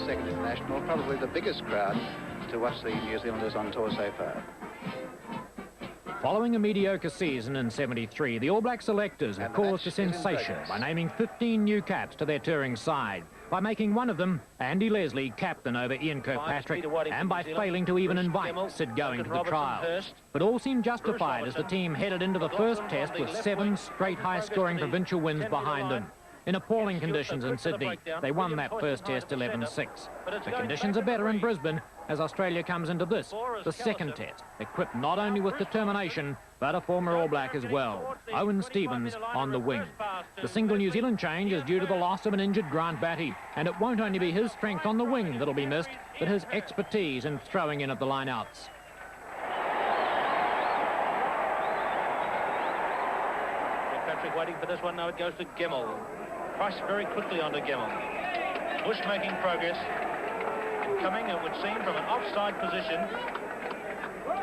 second international, probably the biggest crowd to watch the New Zealanders on tour so far. Following a mediocre season in '73, the All Black selectors have caused a sensation by naming 15 new caps to their touring side, by making one of them, Andy Leslie, captain over Ian Kirkpatrick, and by failing to even invite Sid Going to the trials. But all seemed justified as the team headed into the first test with 7 straight high-scoring provincial wins behind them. In appalling conditions in Sydney, they won that first test 11-6. The conditions are better in Brisbane as Australia comes into this, the second test, equipped not only with determination, but a former All Black as well, Owen Stevens on the wing. The single New Zealand change is due to the loss of an injured Grant Batty, and it won't only be his strength on the wing that'll be missed, but his expertise in throwing in at the line-outs. Patrick waiting for this one. Now it goes to Gemmell. Price very quickly onto Gemmell. Bush making progress. Coming, it would seem, from an offside position.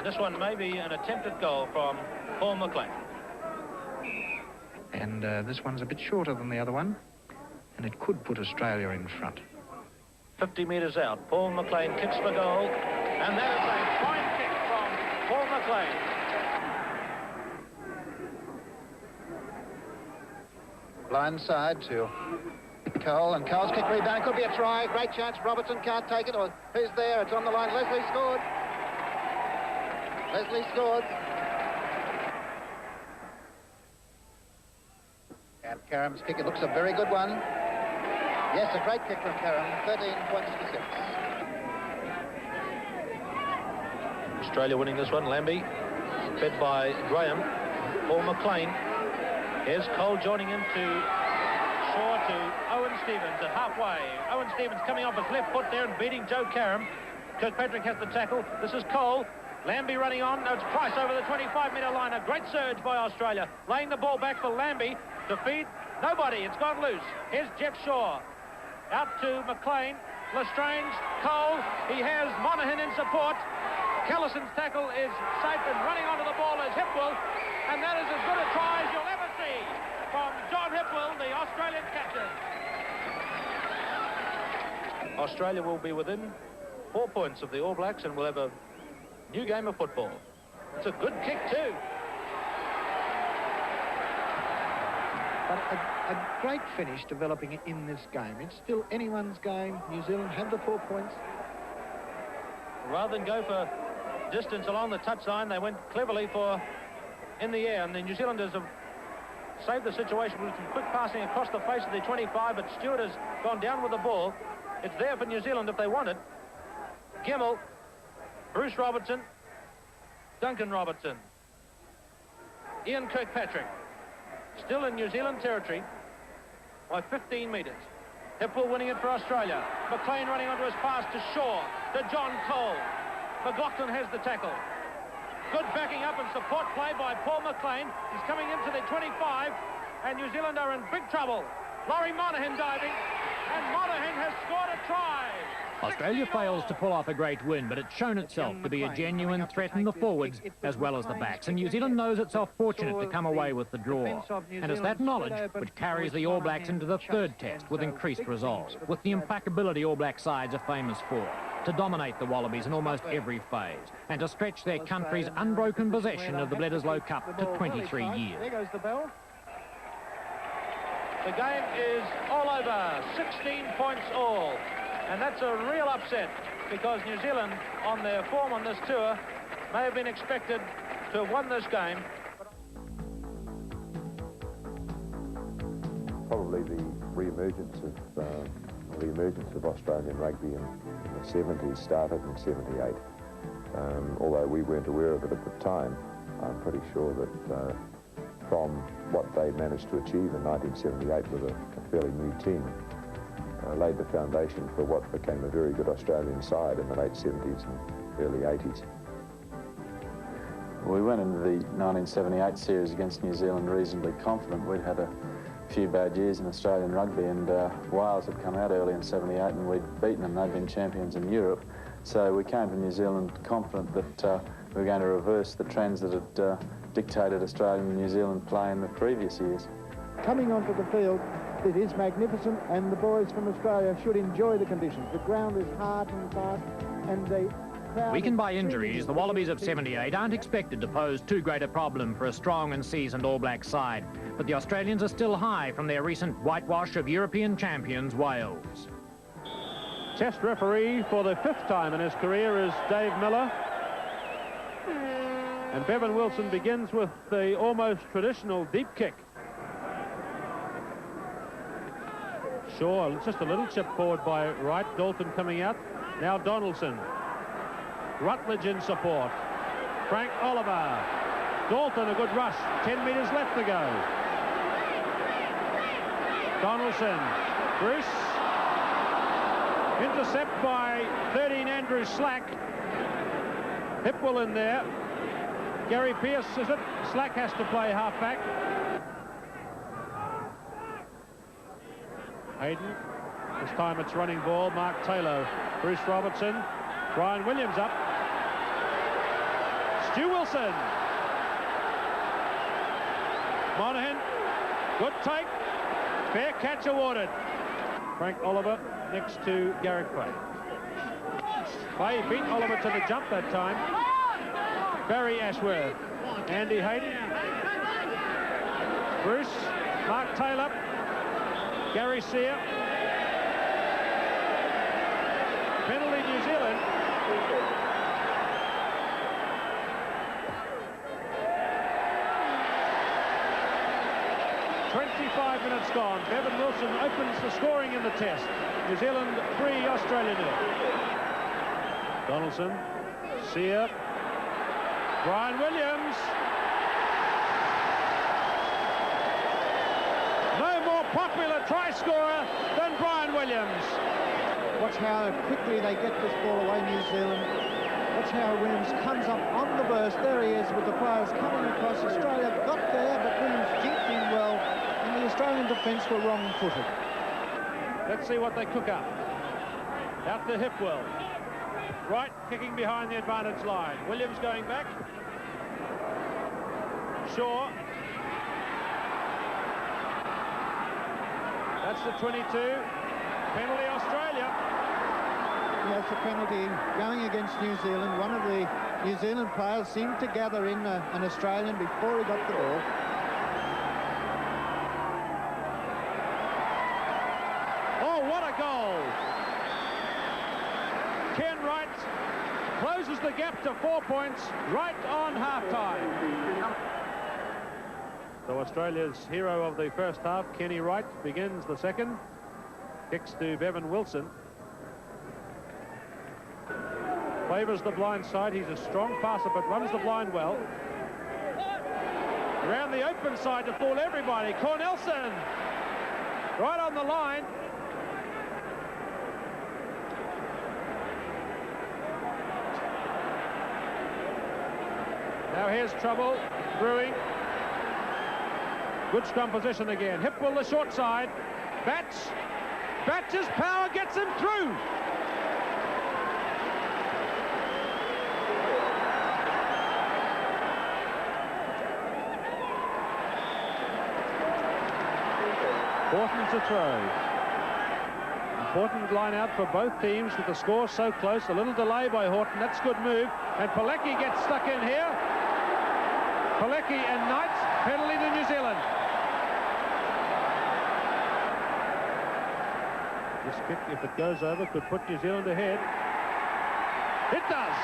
This one may be an attempted goal from Paul McLean. And this one's a bit shorter than the other one, and it could put Australia in front. 50 metres out. Paul McLean kicks for goal, and that is a fine kick from Paul McLean. Blind side to Cole, and Cole's kick rebound could be a try. Great chance. Robertson can't take it. Or who's there? It's on the line. Leslie scored. Leslie scored. And Karam's kick, it looks a very good one. Yes, a great kick from Karam. 13 points to 6. Australia winning this one. Lambie, fed by Graham. Paul McLean. Here's Cole joining in to Shaw to Owen Stevens at halfway. Owen Stevens coming off his left foot there and beating Joe Karam. Kirkpatrick has the tackle. This is Cole. Lambie running on. Now it's Price over the 25-metre line. A great surge by Australia. Laying the ball back for Lambie to feed. Nobody. It's gone loose. Here's Jeff Shaw. Out to McLean. Lestrange. Cole. He has Monaghan in support. Callison's tackle is safe, and running onto the ball is Hipwell. And that is as good a try as you'll ever see from John Hipwell, the Australian captain. Australia will be within 4 points of the All Blacks and will have a new game of football. It's a good kick too. But a great finish developing in this game. It's still anyone's game. New Zealand have the 4 points. Rather than go for distance along the touchline, they went cleverly for in the air, and the New Zealanders have saved the situation with some quick passing across the face of the 25, but Stewart has gone down with the ball. It's there for New Zealand if they want it. Gemmell, Bruce Robertson, Duncan Robertson, Ian Kirkpatrick, still in New Zealand territory by 15 metres. Hipwell winning it for Australia. McLean running onto his pass to Shaw, to John Cole. McLaughlin has the tackle. Good backing up and support play by Paul McLean. He's coming into the 25, and New Zealand are in big trouble. Laurie Monaghan diving, and Monaghan has scored a try. Australia fails to pull off a great win, but it's shown itself to be a genuine threat in the forwards as well as the backs. And New Zealand knows itself fortunate to come away with the draw. And it's that knowledge which carries the All Blacks into the third test with increased resolve, with the implacability All Black sides are famous for, to dominate the Wallabies in almost every phase, and to stretch their country's unbroken possession of the Bledisloe Cup to 23 years. There goes the bell. The game is all over, 16 points all. And that's a real upset because New Zealand, on their form on this tour, may have been expected to have won this game. Probably the re-emergence of Australian rugby in the 70s started in 78. Although we weren't aware of it at the time, I'm pretty sure that from what they managed to achieve in 1978 with a fairly new team, laid the foundation for what became a very good Australian side in the late 70s and early 80s. We went into the 1978 series against New Zealand reasonably confident. We'd had a few bad years in Australian rugby, and Wales had come out early in 78 and we'd beaten them. They'd been champions in Europe. So we came to New Zealand confident that we were going to reverse the trends that had dictated Australian and New Zealand play in the previous years. Coming onto the field It is magnificent, and the boys from Australia should enjoy the conditions. The ground is hard and fast, and the crowd... Weakened by injuries, the Wallabies of 78 aren't expected to pose too great a problem for a strong and seasoned All Black side. But the Australians are still high from their recent whitewash of European champions, Wales. Test referee for the 5th time in his career is Dave Miller. And Bevan Wilson begins with the almost traditional deep kick. Shaw, just a little chip forward by Wright. Dalton coming out. Now Donaldson. Rutledge in support. Frank Oliver. Dalton, a good rush. 10 metres left to go. Donaldson. Bruce. Intercept by 13 Andrew Slack. Hipwell in there. Gary Pearce is it. Slack has to play halfback. Hayden. This time it's running ball. Mark Taylor. Bruce Robertson. Brian Williams up. Stu Wilson. Monaghan. Good take. Fair catch awarded. Frank Oliver next to Garrick Clay. Clay beat Oliver to the jump that time. Barry Ashworth. Andy Hayden. Bruce. Mark Taylor. Gary Sear. Penalty New Zealand. "25 minutes gone. Bevan Wilson opens the scoring in the test. New Zealand 3, Australia 0. Donaldson, Sear, Brian Williams. No more popular try scorer than Brian Williams. Watch how quickly they get this ball away, New Zealand. Watch how Williams comes up on the burst. There he is with the players coming across. Australia got there, but Williams jinked in well, and the Australian defence were wrong-footed. Let's see what they cook up. Out to Hipwell. Right, kicking behind the advantage line. Williams going back. Shaw. That's the 22. Penalty Australia. Yes, a penalty going against New Zealand. One of the New Zealand players seemed to gather in an Australian before he got the ball. Oh, what a goal! Ken Wright closes the gap to 4 points right on half-time. So Australia's hero of the first half, Kenny Wright, begins the second. Kicks to Bevan Wilson. Favours the blind side. He's a strong passer, but runs the blind well. Around the open side to fool everybody. Cornelson. Right on the line. Now here's trouble brewing. Good scrum position again. Hipwell the short side. Batch. Batch's power gets him through. Horton to throw. Important line out for both teams with the score so close. A little delay by Horton. That's a good move. And Pilecki gets stuck in here. Pilecki and Knight. Penalty to New Zealand. This kick, if it goes over, could put New Zealand ahead. It does.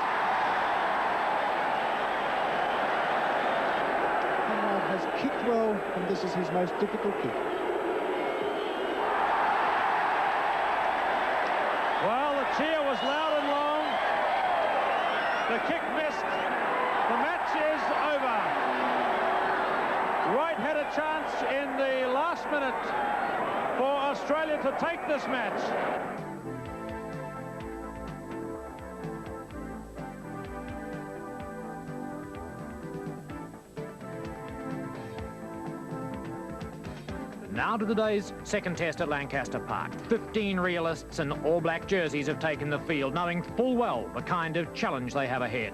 Conrad has kicked well, and this is his most difficult kick. Well, the cheer was loud and long. The kick missed. The match is over. Wright had a chance in the last minute for Australia to take this match. Now to the day's second test at Lancaster Park. 15 realists in All Black jerseys have taken the field, knowing full well the kind of challenge they have ahead.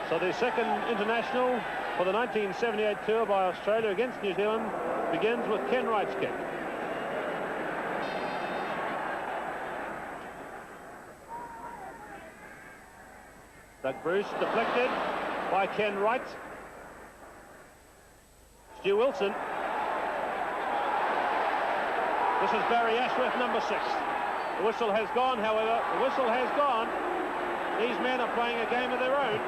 So the second international for the 1978 tour by Australia against New Zealand begins with Ken Wright's kick. Doug Bruce deflected by Ken Wright. Stu Wilson. This is Barry Ashworth, number 6. The whistle has gone, however. The whistle has gone. These men are playing a game of their own.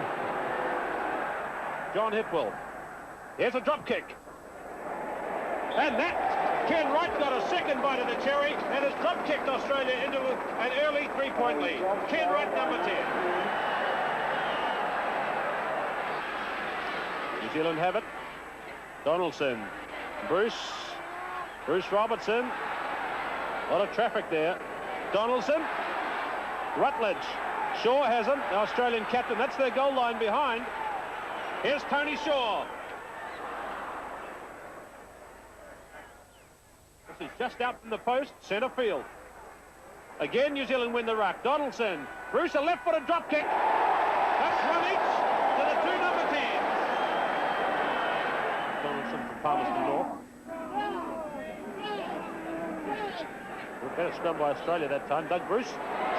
John Hipwell. Here's a drop kick. And that, Ken Wright got a second bite of the cherry and has drop kicked Australia into an early 3-point lead. Ken Wright, number 10. New Zealand have it. Donaldson. Bruce Robertson. A lot of traffic there. Donaldson. Rutledge. Shaw has him, the Australian captain. That's their goal line behind. Here's Tony Shaw. This is just out from the post, centre field. Again, New Zealand win the ruck. Donaldson. Bruce, a left-footed drop kick. That's one each to the 2 number 10s. Donaldson from Palmerston North. Better scrum by Australia that time. Doug Bruce.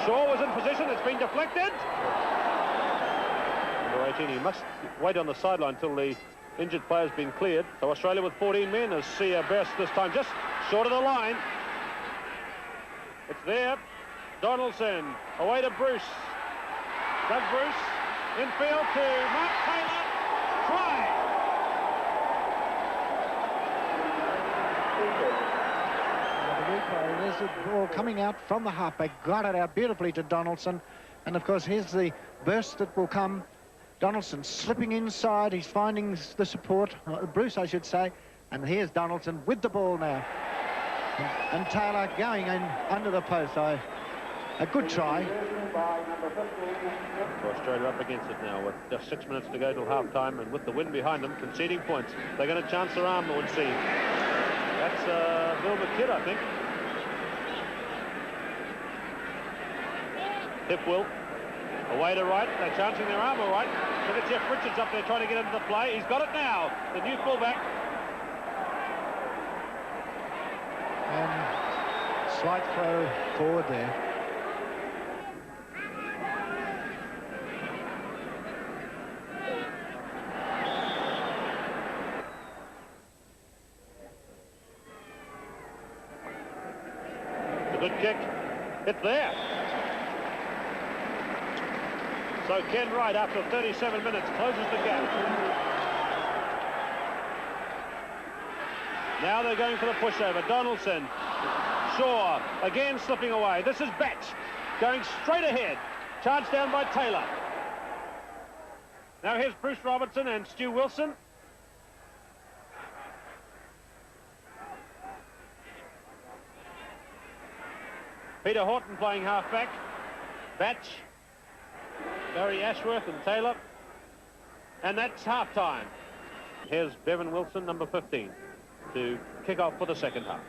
Shaw was in position. It's been deflected. Number 18, he must wait on the sideline until the injured player's been cleared. So Australia with 14 men as Sia Best this time just short of the line. It's there. Donaldson away to Bruce. Doug Bruce infield to Mark Taylor. Try. There's the ball coming out from the halfback. Got it out beautifully to Donaldson. And, of course, here's the burst that will come. Donaldson slipping inside. He's finding the support. Bruce, I should say. And here's Donaldson with the ball now. And Taylor going in under the post. A good try. Australia up against it now with just 6 minutes to go till half-time. And with the wind behind them, conceding points. They're going to chance their arm, it would seem. That's Bill McKidd, I think. Hipwell, away to right. They're chancing their arm all right. Look at Jeff Richards up there trying to get into the play. He's got it now. The new fullback. And slight throw forward there. A good kick. It's there. So Ken Wright, after 37 minutes, closes the gap. Now they're going for the pushover. Donaldson. Shaw, again slipping away. This is Batch, going straight ahead. Charged down by Taylor. Now here's Bruce Robertson and Stu Wilson. Peter Horton playing halfback. Batch. Barry Ashworth and Taylor. And that's half-time. Here's Bevan Wilson, number 15, to kick off for the second half.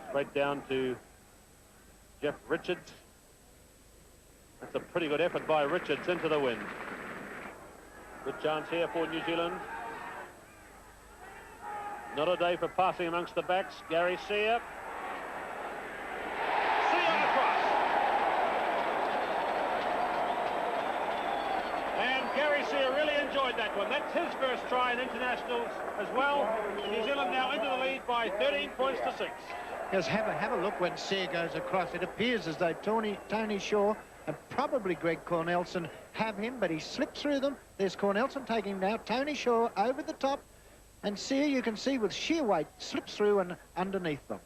Straight down to Jeff Richards. That's a pretty good effort by Richards into the wind. Good chance here for New Zealand. Not a day for passing amongst the backs. Gary Sear. Gary Sear really enjoyed that one. That's his first try in internationals as well. And New Zealand now into the lead by 13 points to 6. Just have a look when Sear goes across. It appears as though Tony Shaw and probably Greg Cornelson have him, but he slipped through them. There's Cornelson taking him now. Tony Shaw over the top. And Sear, you can see with sheer weight, slips through and underneath them.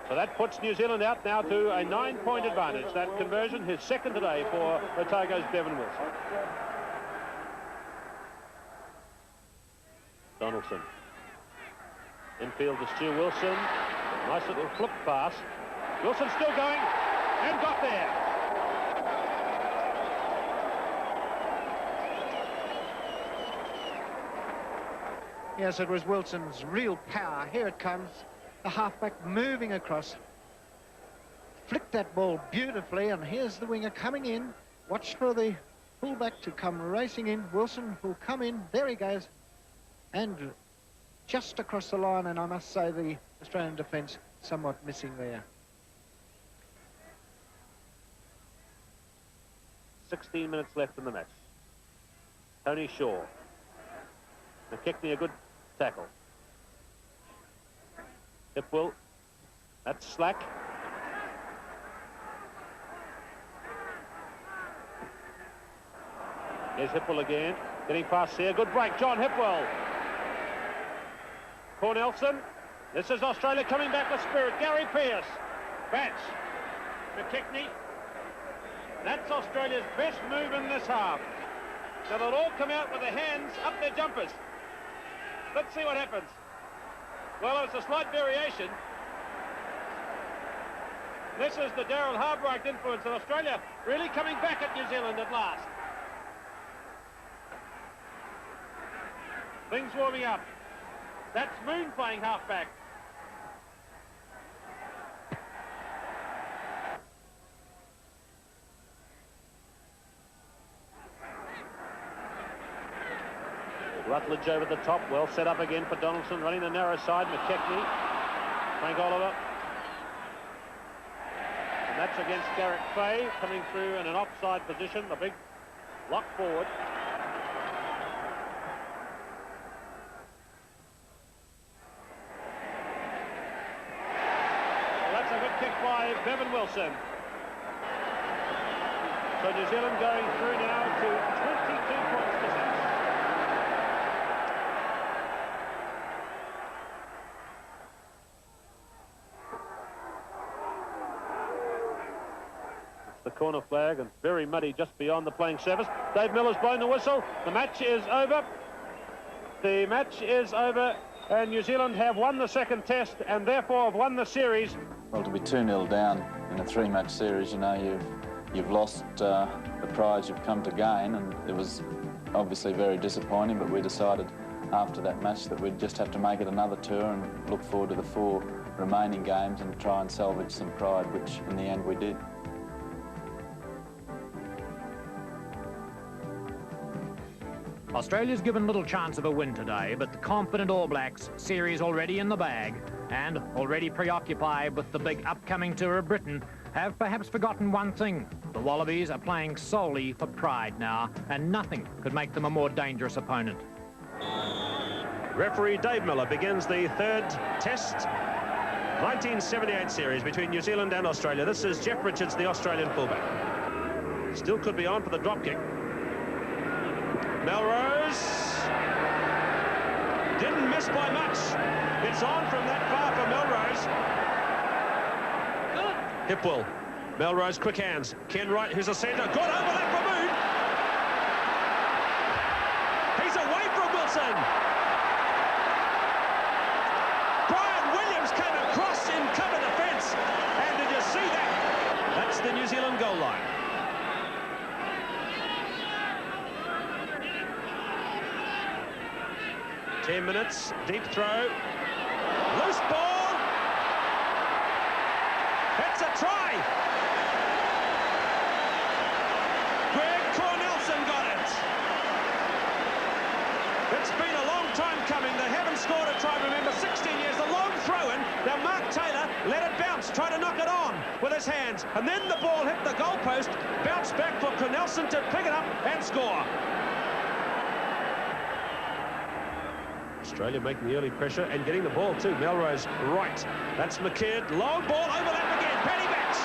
So that puts New Zealand out now to a 9-point advantage. That conversion, his second today for Otago's Bevan Wilson. Donaldson. Infield to Stu Wilson. Nice little flip pass. Wilson still going and got there. Yes, it was Wilson's real power. Here it comes. the halfback moving across. Flicked that ball beautifully, and here's the winger coming in. Watch for the fullback to come racing in. Wilson will come in. There he goes. And just across the line, and I must say the Australian defence somewhat missing there. 16 minutes left in the match. Tony Shaw. McKechnie, a good tackle. Hipwell. That's slack. Here's Hipwell again. Getting past here. Good break. John Hipwell. Cornelson. This is Australia coming back with spirit. Gary Pearce. Batch. McKechnie. That's Australia's best move in this half. So they'll all come out with their hands up their jumpers. Let's see what happens. Well, it's a slight variation. This is the Daryl Harbright influence of Australia really coming back at New Zealand at last. Things warming up. That's Moon playing halfback. Rutledge over the top, well set up again for Donaldson, running the narrow side. McKechnie, Frank Oliver. And that's against Garrett Fay, coming through in an offside position, the big lock forward. Well, that's a good kick by Bevan Wilson. So New Zealand going through now to 22 points to 6. The corner flag, and very muddy just beyond the playing surface. Dave Miller's blown the whistle. The match is over. The match is over, and New Zealand have won the second test and therefore have won the series. Well, to be 2-0 down in a 3-match series, you know, you've lost the prize you've come to gain, and it was obviously very disappointing, but we decided after that match that we'd just have to make it another tour and look forward to the 4 remaining games and try and salvage some pride, which in the end we did. Australia's given little chance of a win today, but the confident All Blacks, series already in the bag and already preoccupied with the big upcoming tour of Britain, have perhaps forgotten one thing. The Wallabies are playing solely for pride now, and nothing could make them a more dangerous opponent. Referee Dave Miller begins the 3rd test 1978 series between New Zealand and Australia. This is Jeff Richards, the Australian fullback. Still could be on for the drop kick. Melrose didn't miss by much. It's on from that far for Melrose. Hipwell. Melrose, quick hands. Ken Wright, who's a centre. Good overlap for Moon. He's away from Wilson. Brian Williams came across in cover defence. And did you see that? That's the New Zealand goal line. Ten minutes, deep throw, loose ball, it's a try. Greg Cornelson got it. It's been a long time coming. They haven't scored a try, remember, 16 years, a long throw-in. Now Mark Taylor let it bounce, try to knock it on with his hands, and then the ball hit the goalpost, bounced back for Cornelson to pick it up and score. Australia making the early pressure and getting the ball too. Melrose right. That's McKeard. Long ball, overlap again. Paddy Batch.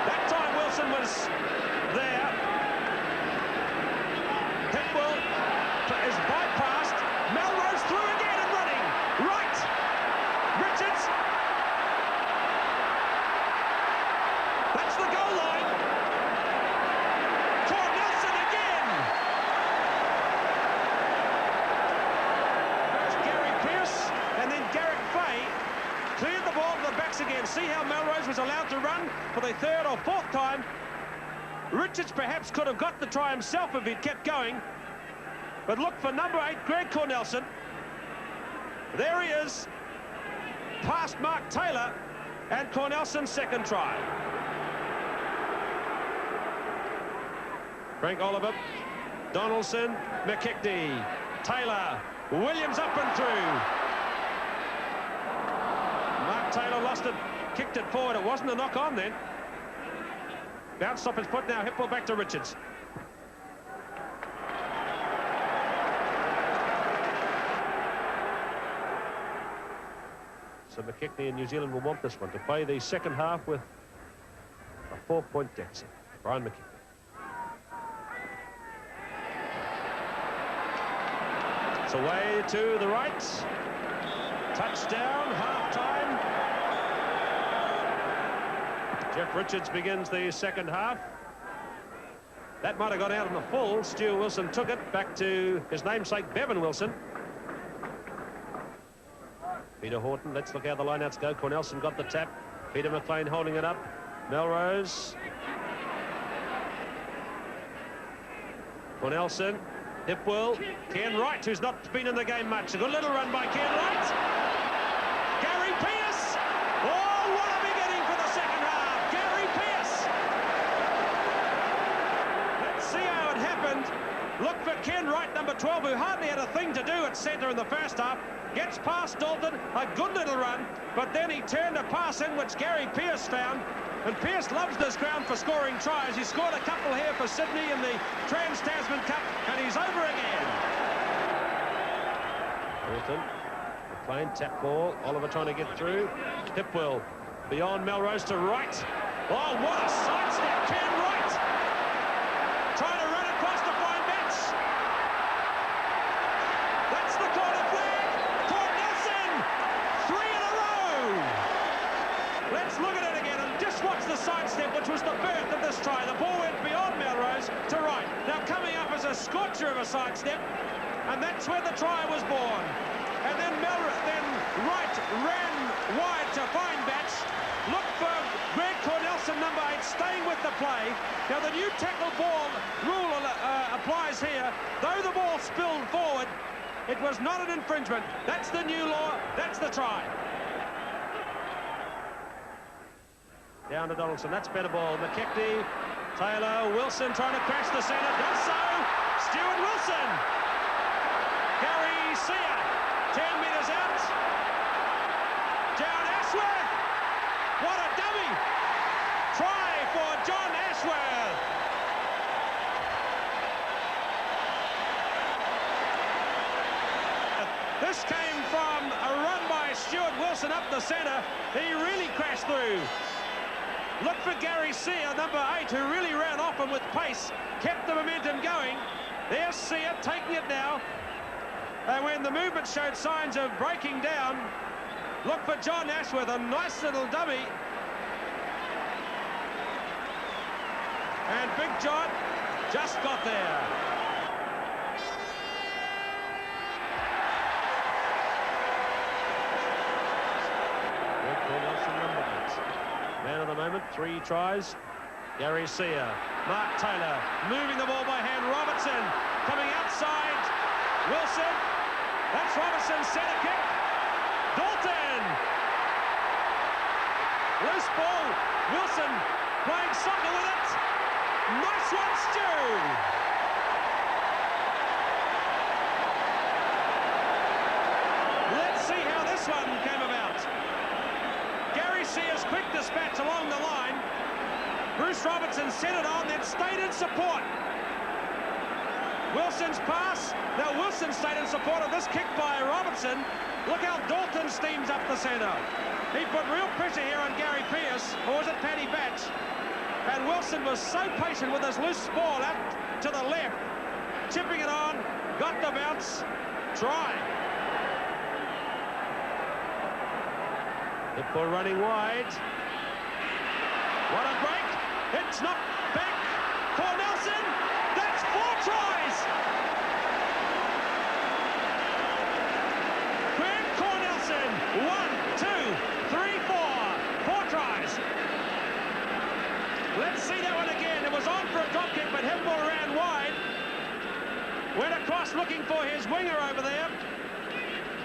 That time Wilson was there. Hipwell is bypassed. Melrose through again and running. Right. Richards. That's the goal line. Cornelson again. And then Garrett Fay cleared the ball to the backs again. See how Melrose was allowed to run for the 3rd or 4th time. Richards perhaps could have got the try himself if he'd kept going. But look for number 8, Greg Cornelson. There he is, past Mark Taylor, and Cornelson's second try. Frank Oliver, Donaldson, McKechnie, Taylor, Williams up and through. Mark Taylor lost it, kicked it forward. It wasn't a knock on then. Bounced off his foot now, hip ball back to Richards. So McKechnie and New Zealand will want this one to play the second half with a 4-point deficit. Brian McKechnie. It's away to the right. Touchdown, half-time. Jeff Richards begins the second half. That might have gone out in the full. Stu Wilson took it back to his namesake, Bevan Wilson. Peter Horton, let's look how the lineouts go. Cornelson got the tap. Peter McLean holding it up. Melrose. Cornelson. Hipwell. Ken Wright, who's not been in the game much. A good little run by Ken Wright. Gary Pearce. Oh, what a beginning for the second half. Gary Pearce. Let's see how it happened. Look for Ken Wright, number 12, who hardly had a thing to do at centre in the first half. Gets past Dalton, a good little run, but then he turned a pass in which Gary Pearce found, and Pearce loves this ground for scoring tries. He scored a couple here for Sydney in the Trans-Tasman Cup, and he's over again. Dalton, McLean, tap ball, Oliver trying to get through. Hipwell, beyond Melrose to Wright. Oh, what a sidestep, Ken Wright! Trying to run across the flying bench. That's the corner flag. Let's look at it again and just watch the sidestep, which was the birth of this try. The ball went beyond Melrose to Wright. Now coming up as a scorcher of a sidestep, and that's where the try was born. And then Wright ran wide to find Batch. Look for Greg Cornelson, number 8, staying with the play. Now the new tackle ball rule applies here. Though the ball spilled forward, it was not an infringement. That's the new law. That's the try. Down to Donaldson, that's better ball. McKechnie, Taylor, Wilson trying to crash the centre, does so. Stuart Wilson. Gary Sear, 10 metres out. John Ashworth. What a dummy. Try for John Ashworth. This came from a run by Stuart Wilson up the centre. He really crashed through. Look for Gary Sear, number 8, who really ran off and with pace kept the momentum going. There's Sear taking it now. And when the movement showed signs of breaking down, look for John Ashworth, a nice little dummy. And Big John just got there. Man of the moment, 3 tries. Gary Sear, Mark Taylor, moving the ball by hand. Robertson coming outside. Wilson, that's Robertson's centre kick. Dalton. Loose ball. Wilson playing soccer with it. Nice one, Stu. Let's see how this one came about. Gary Sear's quick dispatch along the line. Bruce Robertson set it on, then stayed in support. Wilson's pass. Now Wilson stayed in support of this kick by Robertson. Look how Dalton steams up the centre. He put real pressure here on Gary Pearce, or was it Paddy Batch? And Wilson was so patient with his loose ball out to the left. Chipping it on, got the bounce, try. Hipwell running wide. What a break. It's not back. Cornelson. That's 4 tries. Greg Cornelson. 1, 2, 3, 4. 4 tries. Let's see that one again. It was on for a drop kick, but Hipwell ran wide. Went across looking for his winger over there.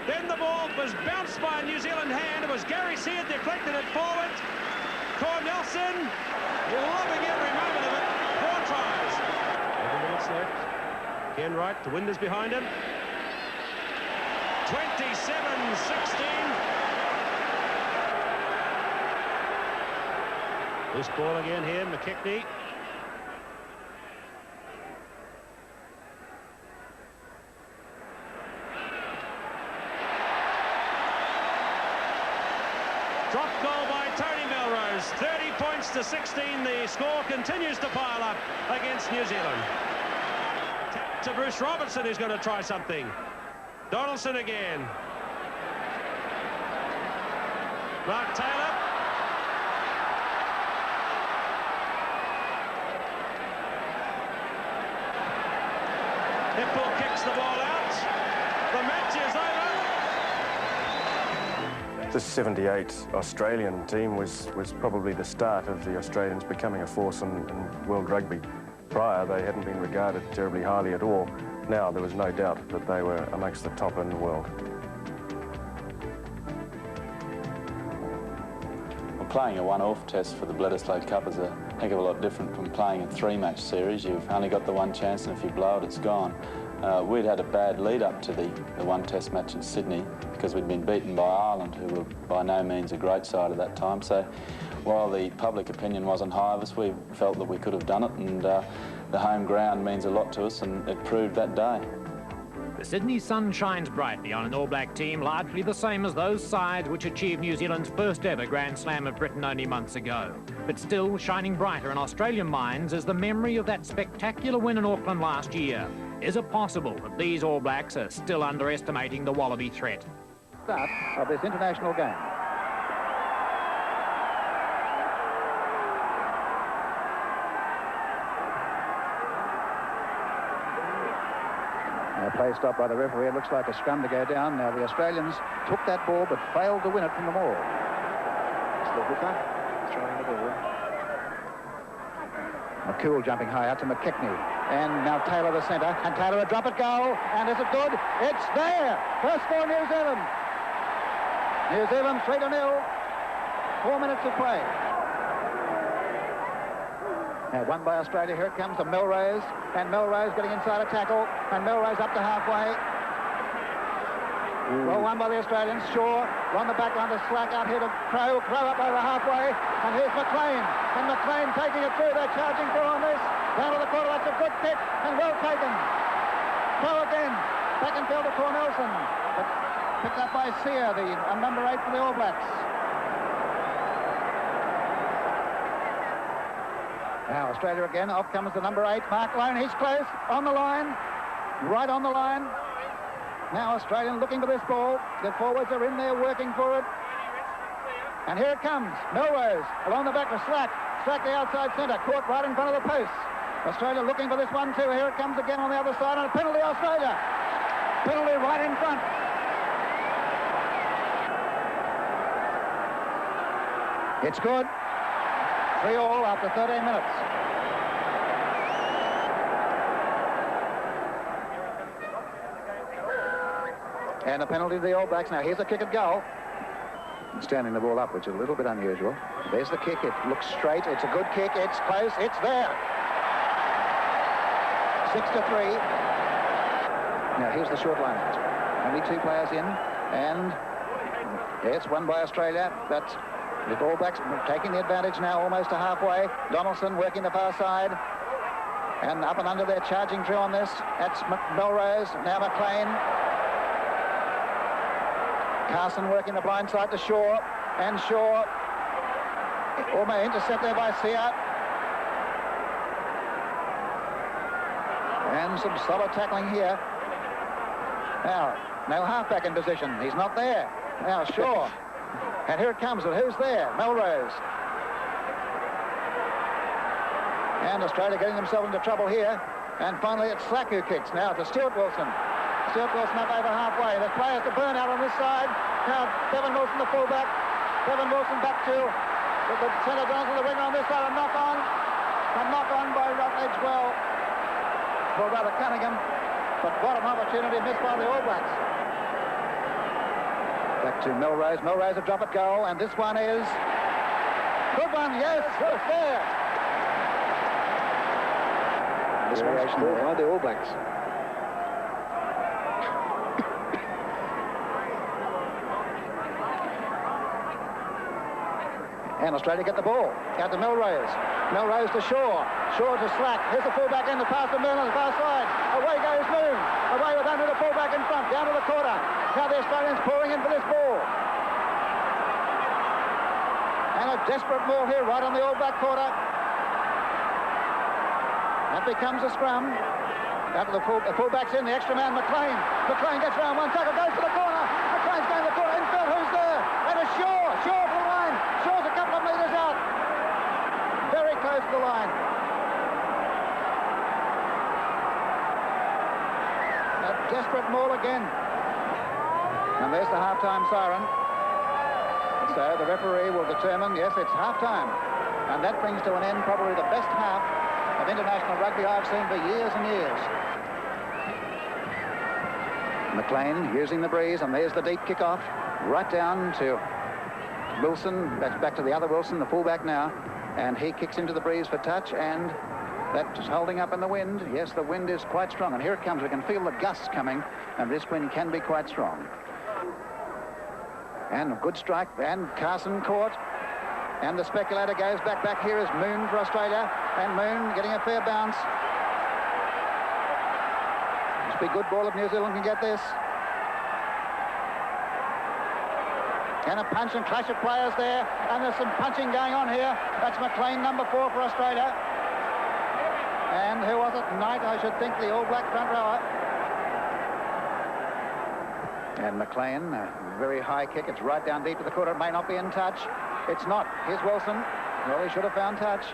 Then the ball was bounced by a New Zealand hand. It was Gary Seard deflected it forward. Cornelson loving every moment of it. 4 tries. 11 minutes left. Ken Wright, the wind is behind him. 27-16. This ball again here, McKechnie. Drop goal by Tony Melrose. 30 points to 16. The score continues to pile up against New Zealand. To Bruce Robertson, who's going to try something. Donaldson again. Mark Taylor. Hipple kicks the ball out. The match is over. This 78 Australian team was probably the start of the Australians becoming a force in world rugby. Prior, they hadn't been regarded terribly highly at all. Now, there was no doubt that they were amongst the top in the world. Well, playing a one-off test for the Bledisloe Cup is a heck of a lot different from playing a 3-match series. You've only got the one chance, and if you blow it, it's gone. We'd had a bad lead up to the one test match in Sydney because we'd been beaten by Ireland, who were by no means a great side at that time. So while the public opinion wasn't high of us, we felt that we could have done it, and the home ground means a lot to us, and it proved that day. The Sydney sun shines brightly on an All Black team largely the same as those sides which achieved New Zealand's first ever Grand Slam of Britain only months ago. But still shining brighter in Australian minds is the memory of that spectacular win in Auckland last year. Is it possible that these All Blacks are still underestimating the Wallaby threat? Start of this international game. Play stopped by the referee. It looks like a scrum to go down. Now the Australians took that ball but failed to win it from the maul. It's the hooker throwing the ball. McCool jumping high out to McKechnie. And now Taylor the centre. And Taylor a drop at goal. And is it good? It's there. First score New Zealand. New Zealand 3-0. 4 minutes of play. Now won by Australia. Here it comes to Melrose, and Melrose getting inside a tackle, and Melrose up to halfway. Well won by the Australians. Shaw on the back line to Slack out here to Crow up over halfway, and here's McLean, and McLean taking it through. They're charging through on this. Down to the corner. That's a good kick and well taken. Crow again. Back and field to Cornelson, but picked up by Sear, the number 8 for the All Blacks. Now Australia again, off comes the number 8, Mark Lone. He's close, on the line, right on the line. Now Australian looking for this ball. The forwards are in there working for it. And here it comes, Melrose along the back of Slack. Slack the outside centre, caught right in front of the post. Australia looking for this one too. Here it comes again on the other side, and a penalty Australia. Penalty right in front. It's good. 3-3 after 13 minutes. And a penalty to the All Blacks. Now here's a kick at goal. Standing the ball up, which is a little bit unusual. There's the kick. It looks straight. It's a good kick. It's close. It's there. 6-3. Now here's the short line. Only 2 players in. And it's won by Australia. That's the All Blacks taking the advantage now almost to halfway. Donaldson working the far side. And up and under there, charging through on this. That's Melrose. Now McLean. Carson working the blind side to Shaw. And Shaw almost intercept there by Sear. And some solid tackling here. Now, no halfback in position. He's not there. Now Shaw. And here it comes, and who's there? Melrose. And Australia getting themselves into trouble here. And finally it's Slack who kicks now to Stuart Wilson. Stuart Wilson up over halfway. The players to burn out on this side. Now Devon Wilson, the fullback. Devon Wilson back to the centre Johnson, the winger on this side. A knock on. A knock on by Edgewell. Or rather Cunningham. But what an opportunity missed by the All Blacks. Back to Melrose. Melrose a drop at goal, and this one is... Good one, yes, it's there. This one's scored by the All Blacks. And Australia get the ball. Out to Melrose. Melrose to Shaw. Shaw to Slack. Here's the fullback in the pass to Moon on the far side. Away goes Moon. Away with only the fullback in front. Down to the quarter. Now the Australians pouring in for this ball. And a desperate maul here right on the All Black quarter. That becomes a scrum. Out to the fullback's in. The extra man, McLean. McLean gets round one tackle. Goes to the corner. McLean's going to the corner. Infield, who's there? And it's Shaw. Shaw to the line. Shaw's a couple of metres out. Very close to the line. A desperate maul again. And there's the half-time siren. So the referee will determine, yes, it's half-time. And that brings to an end probably the best half of international rugby I've seen for years and years. McLean using the breeze, and there's the deep kick-off. Right down to Wilson. That's back to the other Wilson, the fullback now. And he kicks into the breeze for touch, and that's holding up in the wind. Yes, the wind is quite strong, and here it comes. We can feel the gusts coming, and this wind can be quite strong. And a good strike, and Carson caught. And the speculator goes back. Back here is Moon for Australia, and Moon getting a fair bounce. Must be good ball if New Zealand can get this. And a punch and clash of players there, and there's some punching going on here. That's McLean, number 4 for Australia. And who was it? Knight, I should think, the All Black front rower. And McLean, a very high kick. It's right down deep to the quarter. It may not be in touch. It's not. Here's Wilson. Well, he should have found touch.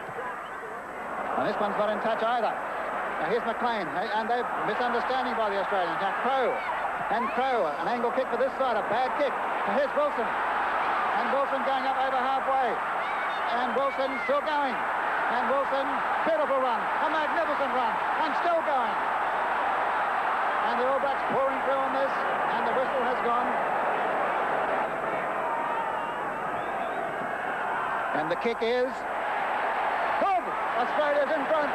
And this one's not in touch either. Now here's McLean, and they're misunderstanding by the Australians. Now Crow, an angle kick for this side, a bad kick. And here's Wilson. And Wilson going up over halfway. And Wilson still going. And Wilson, beautiful run, a magnificent run, and still going. And the All Blacks pouring through on this, and the whistle has gone. And the kick is good. Australia's in front.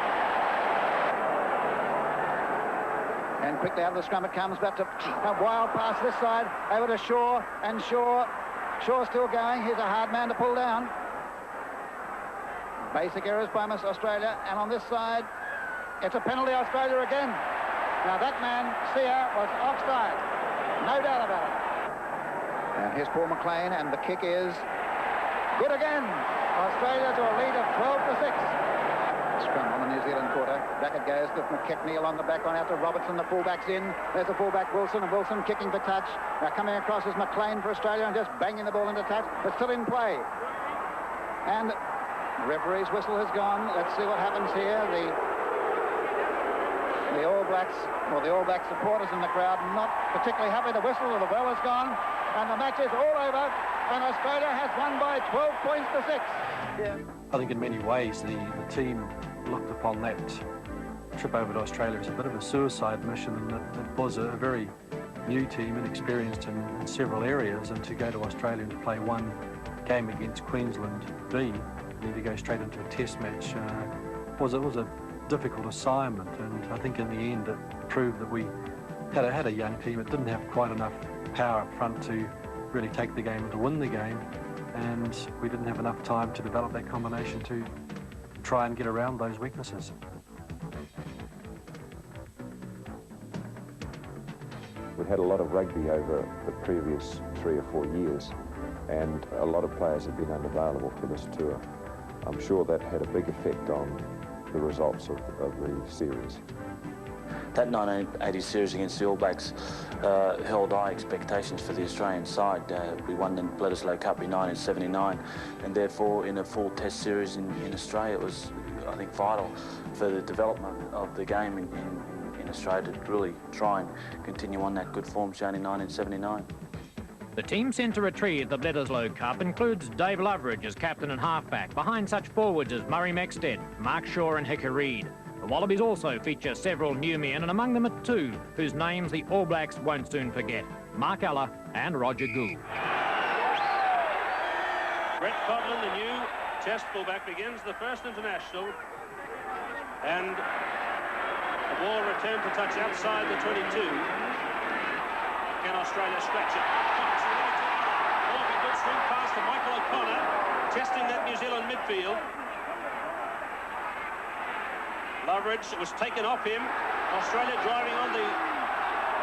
And quickly out of the scrum it comes back to a wild pass this side, over to Shaw, and Shaw still going. Here's a hard man to pull down. Basic errors by Australia, and on this side, it's a penalty Australia again. Now that man, Sear, was offside. No doubt about it. And here's Paul McLean, and the kick is good again. Australia to a lead of 12-6. Scrum on the New Zealand quarter. Back it goes with McKechnie along the back line out to Robertson. The fullback's in. There's the fullback Wilson, and Wilson kicking for touch. Now coming across is McLean for Australia and just banging the ball into touch, but still in play. And the referee's whistle has gone. Let's see what happens here. The All Blacks, or the All Black supporters in the crowd, not particularly happy. The whistle of the bell has gone, and the match is all over, and Australia has won by 12 points to 6. Yeah. I think in many ways the team looked upon that trip over to Australia as a bit of a suicide mission, and it was a very new team, inexperienced in several areas, and to go to Australia and to play one game against Queensland B, and then to go straight into a test match was a difficult assignment. And I think in the end it proved that we had a young team. It didn't have quite enough power up front to really take the game and to win the game, and we didn't have enough time to develop that combination to try and get around those weaknesses. We'd had a lot of rugby over the previous 3 or 4 years, and a lot of players had been unavailable for this tour. I'm sure that had a big effect on the results of the series. That 1980 series against the All Blacks held high expectations for the Australian side. We won the Bledisloe Cup in 1979, and therefore in a full test series in Australia it was, I think, vital for the development of the game in Australia to really try and continue on that good form shown in 1979. The team sent to retrieve the Bledisloe Cup includes Dave Loveridge as captain and halfback, behind such forwards as Murray Maxted, Mark Shaw and Hickey Reid. The Wallabies also feature several new men, and among them are 2 whose names the All Blacks won't soon forget. Mark Ella and Roger Gould. Brett Codlin, the new Test fullback, begins the first international, and the ball returned to touch outside the 22. Can Australia scratch it? Cox, a good swing pass to Michael O'Connor, testing that New Zealand midfield. Loveridge was taken off him. Australia driving on the...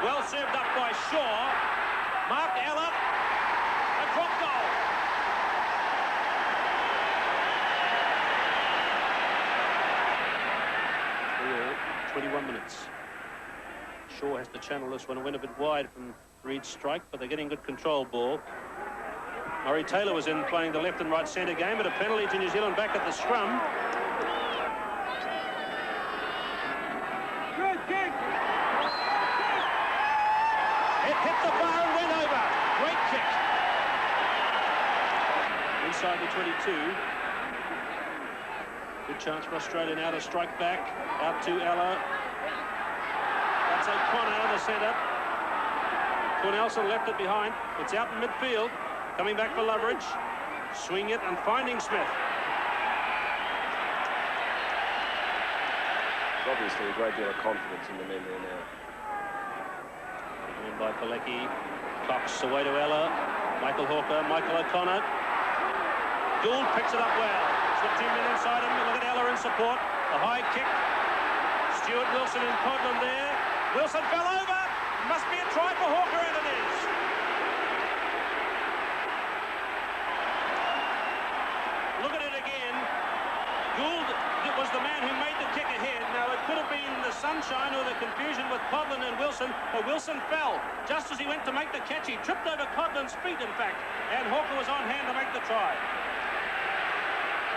Well served up by Shaw. Mark Ella, a drop goal. 21 minutes. Shaw has to channel this one and went a bit wide from Reed's strike, but they're getting good control ball. Murray Taylor was in playing the left and right centre game, but a penalty to New Zealand back at the scrum. Good kick. It hit the bar and went over. Great kick. Inside the 22. Good chance for Australia now to strike back. Out to Ella. That's O'Connor, the centre. Cornelson left it behind. It's out in midfield. Coming back for Loveridge. Swing it and finding Smith. Obviously a great deal of confidence in the men there now. In by Pilecki. Cox away to Ella. Michael Hawker, Michael O'Connor. Gould picks it up well. Slipped 2 men inside him. Look at Ella in support. The high kick. Stuart, Wilson and Codlin there. Wilson fell over. Must be a try for Hawker, and it is. Look at it again. Gould was the man who made the kick ahead. Now, it could have been the sunshine or the confusion with Codlin and Wilson, but Wilson fell just as he went to make the catch. He tripped over Codlin's feet, in fact, and Hawker was on hand to make the try.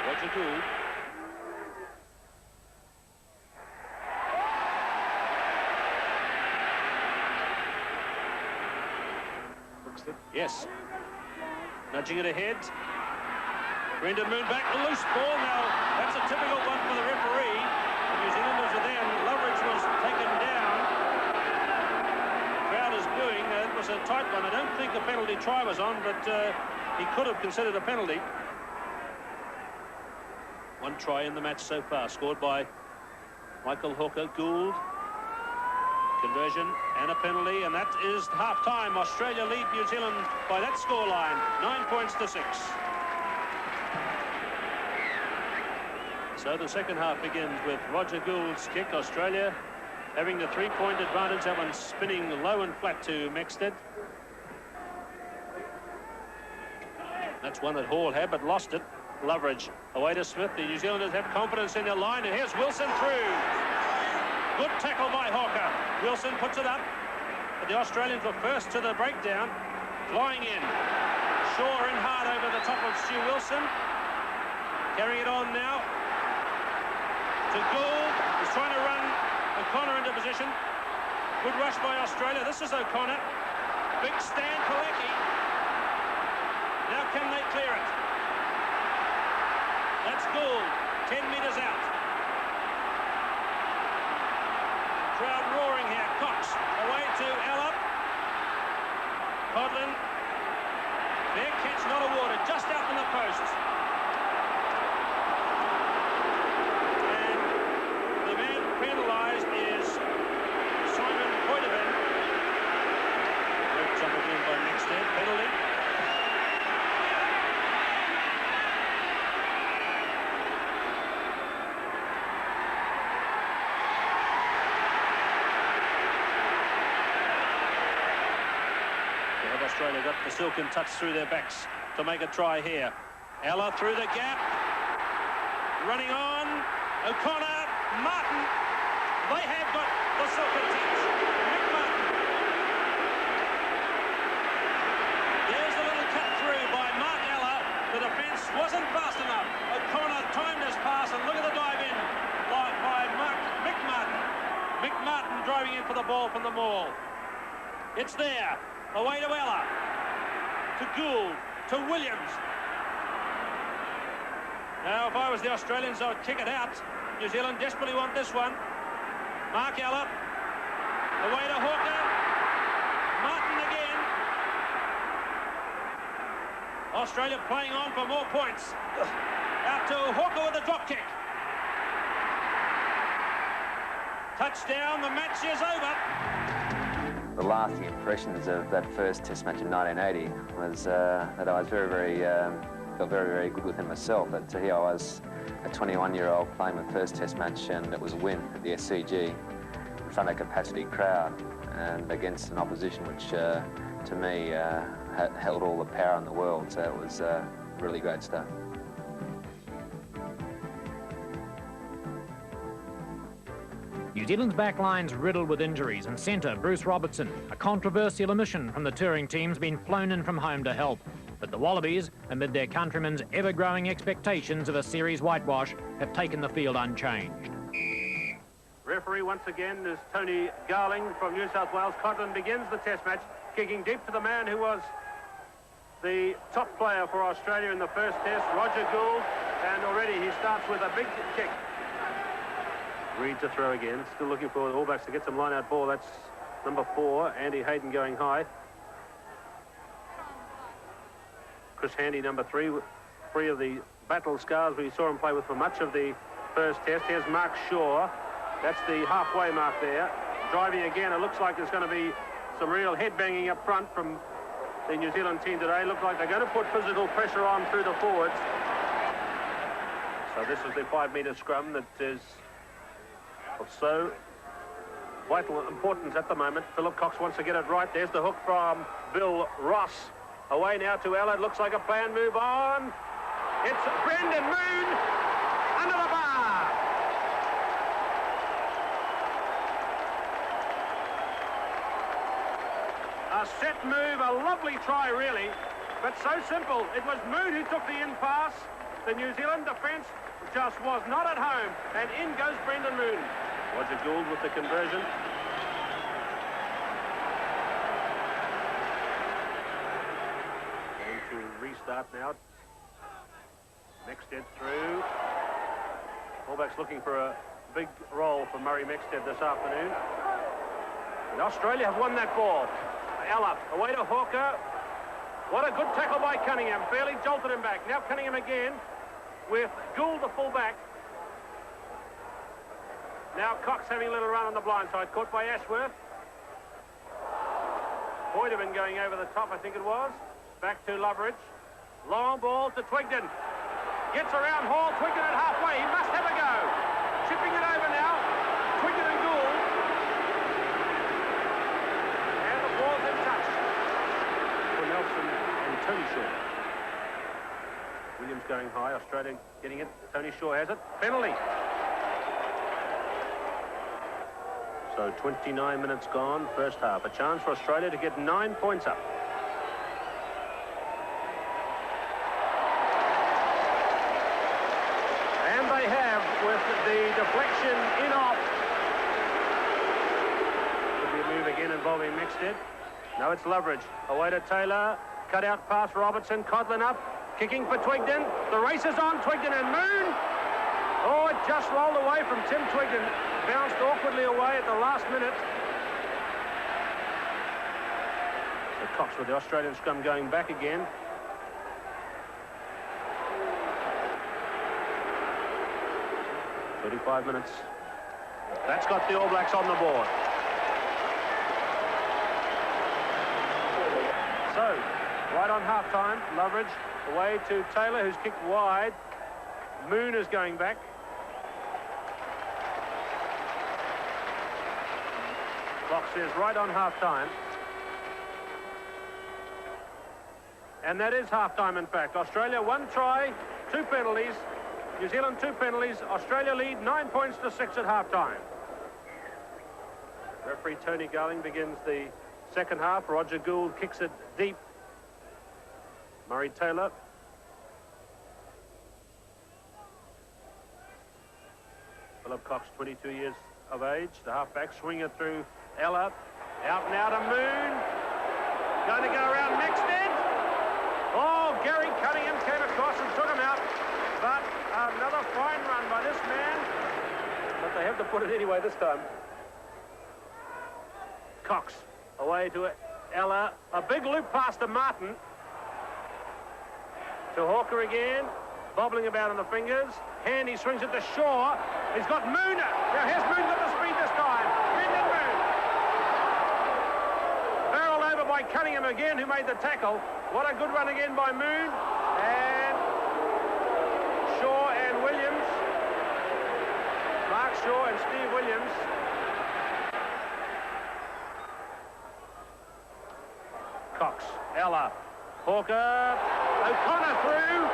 Roger Gould. Yes. Nudging it ahead. Brendan Moon back, a loose ball now. That's a typical one for the referee. The New Zealanders are there, and Loveridge was taken down. The crowd is booing. It was a tight one. I don't think a penalty try was on, but he could have considered a penalty. One try in the match so far, scored by Michael Hawker. Gould. Conversion and a penalty, and that is half-time. Australia lead New Zealand by that scoreline, 9 points to 6. So the second half begins with Roger Gould's kick. Australia having the three-point advantage. That one spinning low and flat to Mexted. That's one that Hall had, but lost it. Loveridge away to Smith. The New Zealanders have confidence in their line, and here's Wilson through. Good tackle by Hawker. Wilson puts it up, but the Australians were first to the breakdown. Flying in. Shaw in hard over the top of Stu Wilson. Carrying it on now to Gould. He's trying to run O'Connor into position. Good rush by Australia. This is O'Connor. Big stand, Pilecki. Now can they clear it? That's Gould. 10 metres out. Crowd roaring here. Cox away to Ella. Codlin. Fair catch not awarded. Just out from the post. And the man penalised is Simon Poitevin. Worked up again by Mexted. Penalty. Australia got the silken touch through their backs to make a try here. Ella through the gap. Running on. O'Connor. Martin. They have got the silken touch. Mick Martin. There's a little cut through by Mark Ella. The defence wasn't fast enough. O'Connor timed his pass, and look at the dive in by Mick Martin. Mick Martin driving in for the ball from the maul. It's there. Away to Ella, to Gould, to Williams. Now, if I was the Australians, I'd kick it out. New Zealand desperately want this one. Mark Ella, away to Hawker. Martin again. Australia playing on for more points. Out to Hawker with a drop kick. Touchdown, the match is over. The lasting impressions of that first Test match in 1980 was that I was felt very good within myself. That here I was, a 21-year-old playing my first Test match, and it was a win at the SCG in front of a capacity crowd and against an opposition which, to me, held all the power in the world. So it was really great stuff. New Zealand's backline's riddled with injuries, and centre Bruce Robertson, a controversial omission from the touring team's been flown in from home to help. But the Wallabies, amid their countrymen's ever-growing expectations of a series whitewash, have taken the field unchanged. Referee once again is Tony Garling from New South Wales. Cotland begins the Test match, kicking deep to the man who was the top player for Australia in the first Test, Roger Gould, and already he starts with a big kick. Reid to throw again, still looking for the All Blacks to get some line-out ball. That's number 4, Andy Hayden going high. Chris Handy, number 3, free of the battle scars we saw him play with for much of the first Test. Here's Mark Shaw. That's the halfway mark there. Driving again, it looks like there's going to be some real head-banging up front from the New Zealand team today. Looks like they're going to put physical pressure on through the forwards. So this is the 5-metre scrum that is of so vital importance at the moment. Philip Cox wants to get it right. There's the hook from Bill Ross. Away now to Ella. It looks like a plan move on. It's Brendan Moon under the bar. A set move, a lovely try really, but so simple. It was Moon who took the in pass. The New Zealand defence just was not at home, and in goes Brendan Moon. Roger Gould with the conversion. Going to restart now. Mexted through. All Blacks looking for a big role for Murray Mexted this afternoon. And Australia have won that ball. Ella, away to Hawker. What a good tackle by Cunningham. Fairly jolted him back. Now Cunningham again with Gould the full-back. Now Cox having a little run on the blind side, caught by Ashworth. Boyderman going over the top, I think it was. Back to Loveridge. Long ball to Twigden. Gets around Hall, Twigden at halfway. He must have a go. Chipping it over now. Twigden and Gould. And the ball's in touch for Nelson and Tony Shaw. Williams going high, Australia getting it. Tony Shaw has it. Penalty. So 29 minutes gone, first half. A chance for Australia to get 9 points up. And they have with the deflection in off. Could be a move again involving Mexted. No, it's Loveridge. Away to Taylor. Cut out pass Robertson. Codlin up. Kicking for Twigden. The race is on. Twigden and Moon. Oh, it just rolled away from Tim Twigden. Bounced awkwardly away at the last minute. So Cox with the Australian scrum going back again. "35 minutes. That's got the All Blacks on the board. So, right on half-time, Loveridge away to Taylor, who's kicked wide. Moon is going back. Clock says right on half-time. And that is half-time, in fact. Australia 1 try, 2 penalties. New Zealand 2 penalties. Australia lead 9 points to 6 at half-time. Referee Tony Garling begins the second half. Roger Gould kicks it deep. Murray Taylor. Philip Cox, 22 years of age. The halfback swing it through Ella. Out now to Moon. Going to go around Mexted. Oh, Gary Cunningham came across and took him out. But another fine run by this man. But they have to put it anyway this time. Cox away to Ella. A big loop past to Martin. To Hawker again. Bobbling about on the fingers. Handy swings it to Shaw. He's got Moon. Now here's Moon got the speed this time. Brendan Moon. Barreled over by Cunningham again, who made the tackle. What a good run again by Moon. And Shaw and Williams. Mark Shaw and Steve Williams. Cox, Ella, Hawker, O'Connor through.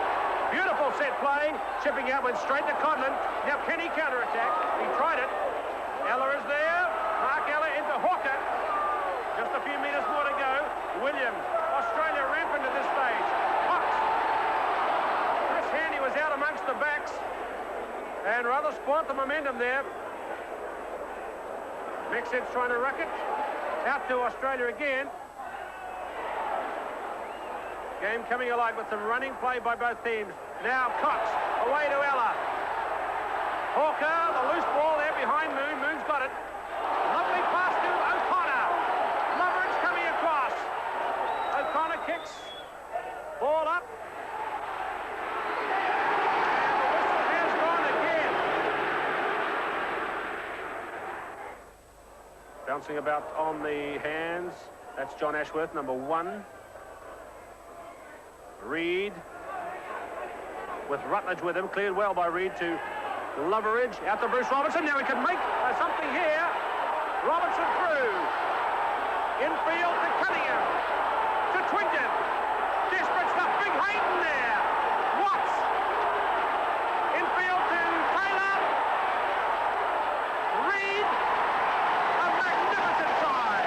Beautiful set play. Chipping out, went straight to Conlon. Now can he counter-attack? He tried it. Ella is there. Mark Ella into Hawker. Just a few metres more to go. Williams. Australia rampant at this stage. Cox. Chris Handy was out amongst the backs and rather spoilt the momentum there. Mixed's trying to ruck it. Out to Australia again. Game coming alive with some running play by both teams. Now Cox, away to Ella. Hawker, the loose ball there behind Moon. Moon's got it. Lovely pass to O'Connor. Loveridge coming across. O'Connor kicks. Ball up. And the whistle has gone again. Bouncing about on the hands. That's John Ashworth, number 1. Reid with Rutledge with him, cleared well by Reid to Loveridge, out to Bruce Robertson. Now he can make something here. Robertson through. Infield to Cunningham. To Twington. Desperate stuff. Big Hayden there. Watts. Infield to Taylor. Reid. A magnificent try.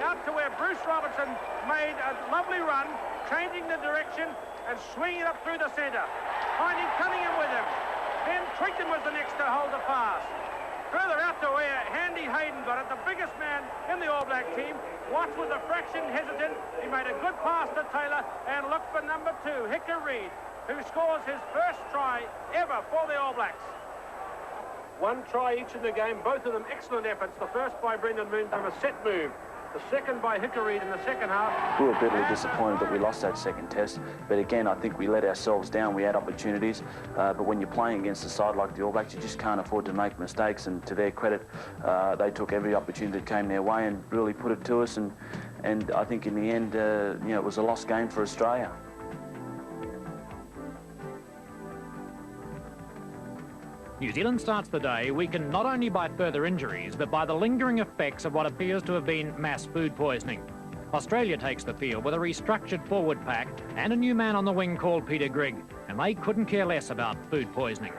Out to where Bruce Robertson made a lovely run, changing the direction and swinging it up through the centre, finding Cunningham with him. Then Twington was the next to hold the pass. Further out to where Handy Hayden got it, the biggest man in the All Black team. Watts was a fraction hesitant. He made a good pass to Taylor and looked for number 2, Hictor Reid, who scores his first try ever for the All Blacks. 1 try each in the game, both of them excellent efforts. The first by Brendan Moon from a set move. The second by Hictor Reid in the second half. We were bitterly disappointed that we lost that second test, but again, I think we let ourselves down. We had opportunities, but when you're playing against a side like the All Blacks, you just can't afford to make mistakes, and to their credit, they took every opportunity that came their way and really put it to us, and I think in the end, it was a lost game for Australia. New Zealand starts the day weakened not only by further injuries, but by the lingering effects of what appears to have been mass food poisoning. Australia takes the field with a restructured forward pack and a new man on the wing called Peter Grigg, and they couldn't care less about food poisoning.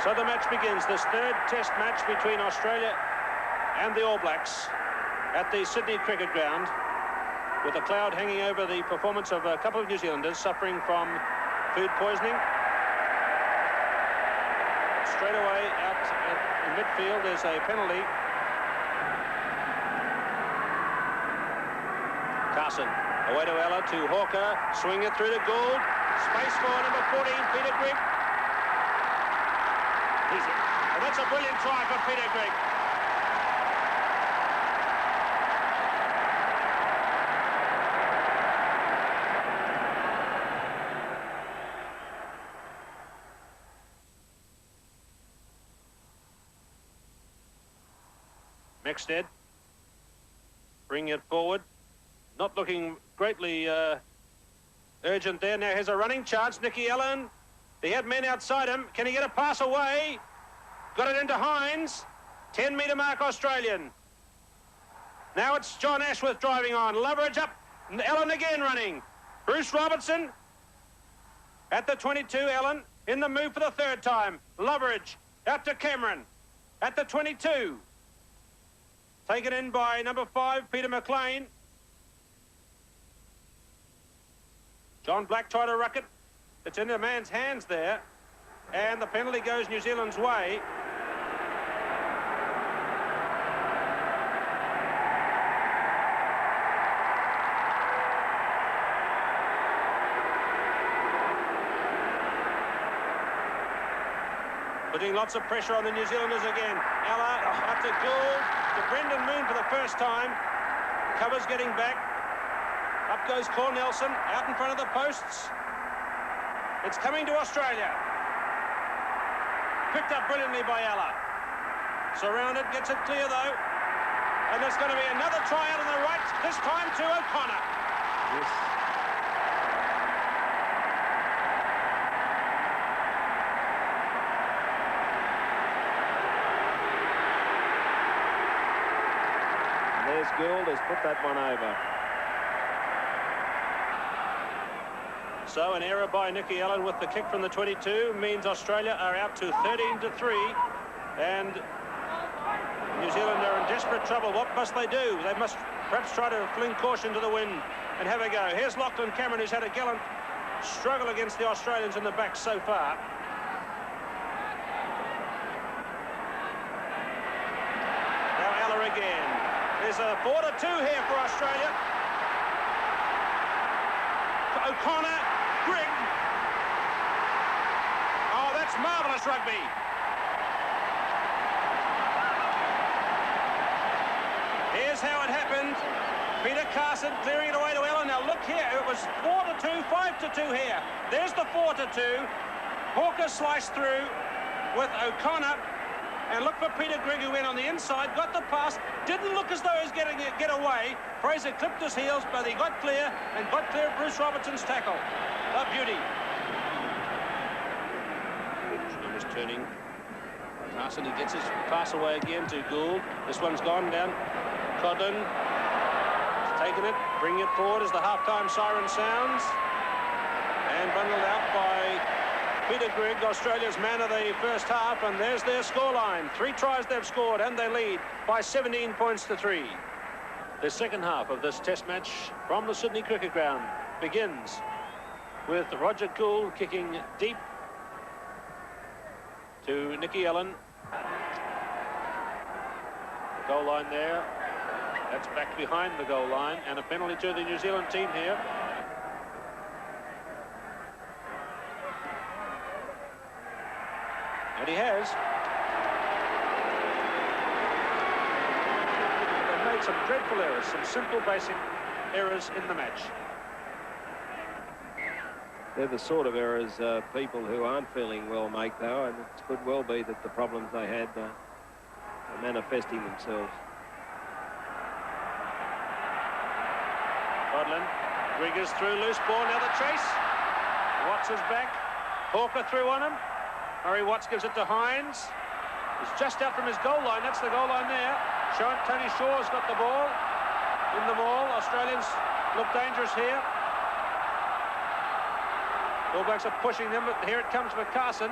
So the match begins, this third test match between Australia and the All Blacks at the Sydney Cricket Ground, with a cloud hanging over the performance of a couple of New Zealanders suffering from food poisoning. Straight away out in midfield, there's a penalty. Carson, away to Ella, to Hawker, swing it through to Gould. Space for number 14, Peter Grigg. He's in. And that's a brilliant try for Peter Grigg. Mexted, bring it forward, not looking greatly urgent there. Now here's a running chance. Nicky Allen, he had men outside him. Can he get a pass away? Got it into Hines. 10-metre mark Australian. Now it's John Ashworth driving on. Loveridge up, Allen again running. Bruce Robertson at the 22, Allen in the move for the third time. Loveridge out to Cameron at the 22. Taken in by number 5, Peter McLean. John Black tried to ruck it. It's in the man's hands there. And the penalty goes New Zealand's way. Putting lots of pressure on the New Zealanders again. Ella up to Gould, to Brendan Moon for the first time. Covers getting back. Up goes Cornelson, out in front of the posts. It's coming to Australia. Picked up brilliantly by Ella. Surrounded, gets it clear though. And there's going to be another try out on the right, this time to O'Connor. Yes. There's Gould has put that one over. So an error by Nicky Allen with the kick from the 22 means Australia are out to 13-3, and New Zealand are in desperate trouble. What must they do? They must perhaps try to fling caution to the wind and have a go. Here's Lachlan Cameron, who's had a gallant struggle against the Australians in the back so far. Now Ella again. There's a 4-2 here for Australia. O'Connor, Grigg. Oh, that's marvellous rugby. Here's how it happened. Peter Carson clearing it away to Ellen. Now look here, it was 4-2, 5-2 here. There's the 4-2. Hawker sliced through with O'Connor. And look for Peter Grigg, who went on the inside, got the pass, didn't look as though he was getting it get away. Fraser clipped his heels, but he got clear and got clear of Bruce Robertson's tackle. A beauty. Is turning. Carson, he gets his pass away again to Gould. This one's gone down. Codlin has taken it, bringing it forward as the half-time siren sounds. And bundled out by Peter Grigg, Australia's man of the first half, and there's their scoreline. 3 tries they've scored, and they lead by 17 points to 3. The second half of this test match from the Sydney Cricket Ground begins with Roger Gould kicking deep to Nicky Allen. The goal line there. That's back behind the goal line, and a penalty to the New Zealand team here. And he has. They've made some dreadful errors, some simple, basic errors in the match. They're the sort of errors people who aren't feeling well make, though, and it could well be that the problems they had are manifesting themselves. Codlin, Grigg is through, loose ball, now the chase. Watts is back. Hawker through on him. Murray Watts gives it to Hines. He's just out from his goal line. That's the goal line there. Tony Shaw's got the ball in the maul. Australians look dangerous here. All Blacks are pushing them, but here it comes for Carson.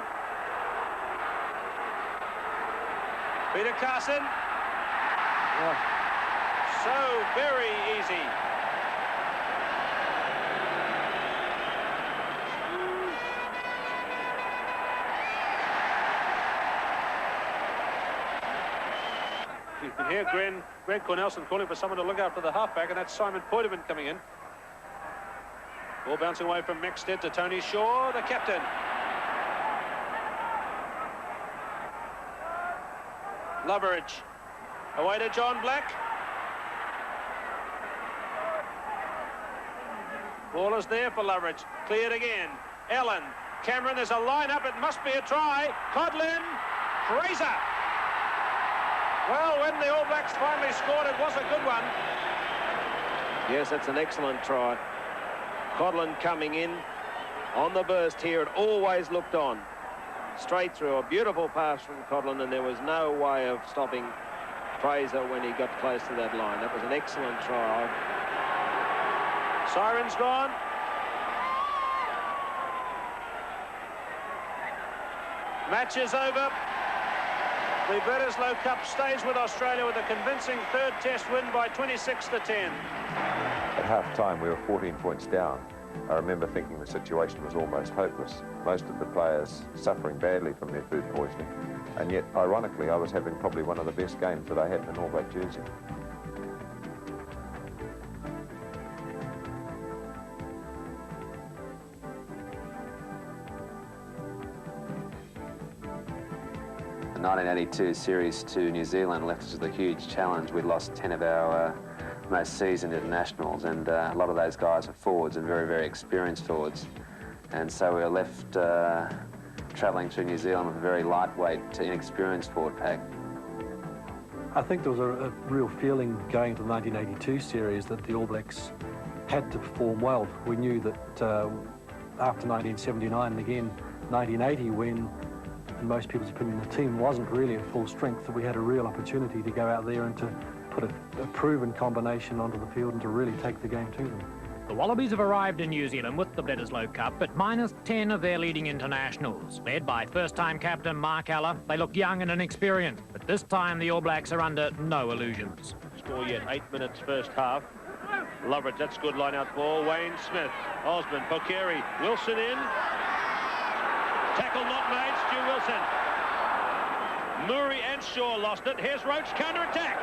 Peter Carson. Oh. So very easy. You can hear Greg Cornelson calling for someone to look after the halfback, and that's Simon Poiderman coming in. Ball bouncing away from Mexted to Tony Shaw, the captain. Loveridge. Away to John Black. Ball is there for Loveridge. Cleared again. Allen. Cameron, there's a line-up. It must be a try. Codlin. Fraser. Well, when the All Blacks finally scored, it was a good one. Yes, that's an excellent try. Codlin coming in on the burst here. It always looked on. Straight through. A beautiful pass from Codlin, and there was no way of stopping Fraser when he got close to that line. That was an excellent try. Siren's gone. Match is over. The Bledisloe Cup stays with Australia with a convincing third test win by 26-10. At half-time, we were 14 points down, I remember thinking the situation was almost hopeless. Most of the players suffering badly from their food poisoning, and yet, ironically, I was having probably one of the best games that I had in an All Black jersey. The 1982 series to New Zealand left us with a huge challenge. We'd lost 10 of our most seasoned internationals, and a lot of those guys are forwards and very, very experienced forwards. And so we were left travelling through New Zealand with a very lightweight to inexperienced forward pack. I think there was a real feeling going to the 1982 series that the All Blacks had to perform well. We knew that after 1979 and again 1980, when in most people's opinion the team wasn't really at full strength, that we had a real opportunity to go out there and to put a proven combination onto the field and to really take the game to them. The Wallabies have arrived in New Zealand with the Bledisloe Cup at minus 10 of their leading internationals. Led by first-time captain Mark Aller, they look young and inexperienced, but this time the All Blacks are under no illusions. Score yet, 8 minutes first half. Loveridge, that's good line-out ball. Wayne Smith, Osmond, Pokeri, Wilson in. Tackle not made, Stu Wilson. Murray and Shaw lost it. Here's Roach, counter-attack.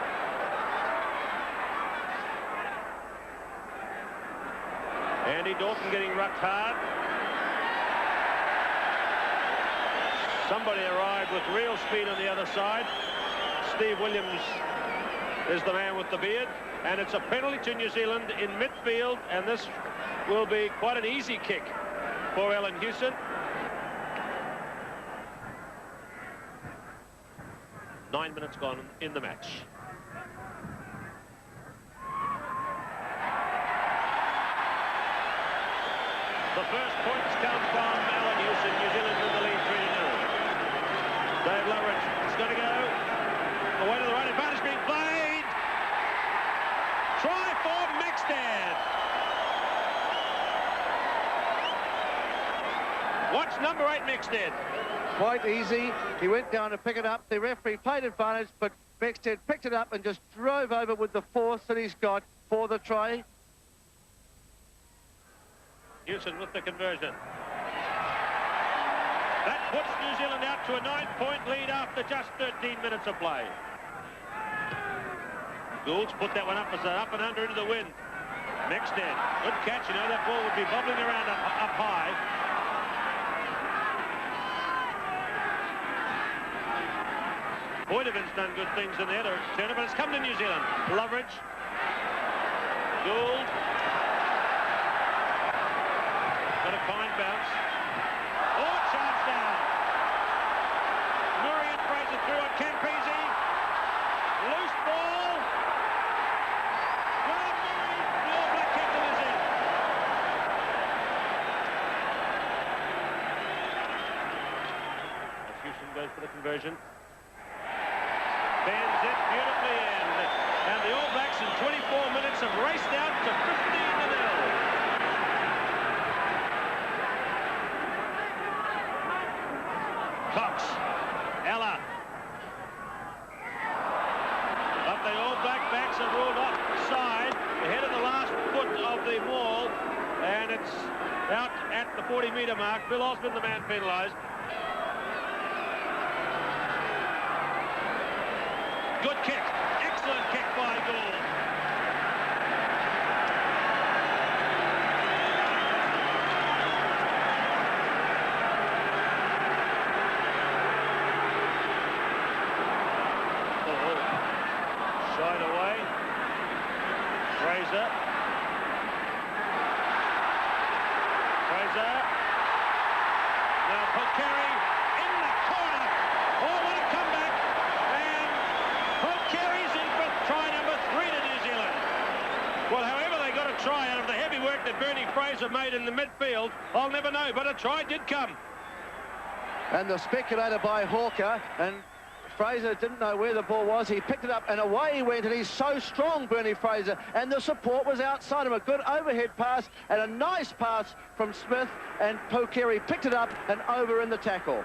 Andy Dalton getting rucked hard. Somebody arrived with real speed on the other side. Steve Williams is the man with the beard. And it's a penalty to New Zealand in midfield. And this will be quite an easy kick for Alan Hewson. 9 minutes gone in the match. The first points come from Alan Hewson. New Zealand in the lead 3-0. Dave Loveridge is going to go away to the right. Advantage being played. Try for Maxted. Watch number 8 Maxted. Quite easy. He went down to pick it up. The referee played advantage, but Maxted picked it up and just drove over with the force that he's got for the try. Hewson with the conversion. That puts New Zealand out to a 9-point lead after just 13 minutes of play. Gould's put that one up as an up and under into the wind. Maxted, good catch. You know that ball would be bubbling around up high. Boydovin's done good things in there to turn it, but it's come to New Zealand. Loveridge. Gould. Got a fine bounce. Oh, charge down. Murray and Fraser through on Campese. Loose ball. Well, Murray, the All Black captain is in. Hewson goes for the conversion. Bends it beautifully in. And the All Blacks in 24 minutes have raced out to 15-0. Cox, Ella. But the All Black backs are ruled offside, ahead of the last foot of the maul, and it's out at the 40-metre mark. Bill Osmond, the man penalised. Good kick, excellent kick by Gould. Shied away. Fraser. Now Pokeri in the corner. Oh, what a comeback. And Pokeri's in for try number 3 to New Zealand. Well, however they got a try out of the heavy work that Bernie Fraser made in the midfield, I'll never know, but a try did come. And the speculator by Hawker, and Fraser didn't know where the ball was. He picked it up and away he went, and he's so strong, Bernie Fraser, and the support was outside him. A good overhead pass and a nice pass from Smith, and Pokeri picked it up and over in the tackle.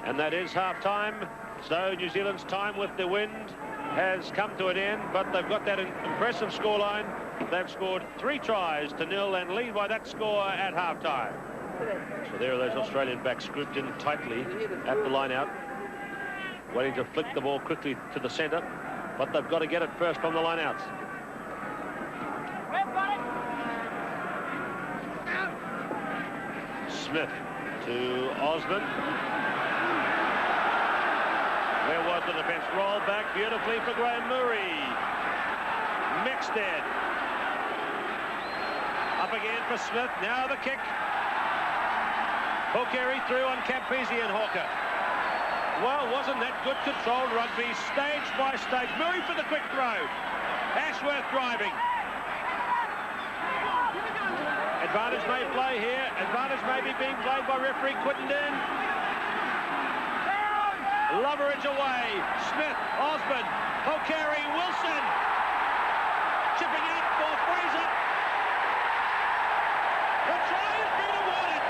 And that is half-time. So New Zealand's time with the wind has come to an end, but they've got that impressive scoreline. They've scored 3 tries to 0 and lead by that score at half-time. So there are those Australian backs grouped in tightly at the line-out, waiting to flick the ball quickly to the centre, but they've got to get it first from the line-outs. Smith to Osmond. Where was the defence? Roll back beautifully for Graham Murray. Mixted. Up again for Smith. Now the kick. O'Carey through on Campese and Hawker. Well, wasn't that good controlled rugby, stage by stage. Murray for the quick throw. Ashworth driving. Advantage may play here. Advantage may be being played by referee Quittenden. Loveridge away. Smith, Osmond, O'Carey, Wilson. Chipping out for Fraser. The try has been awarded.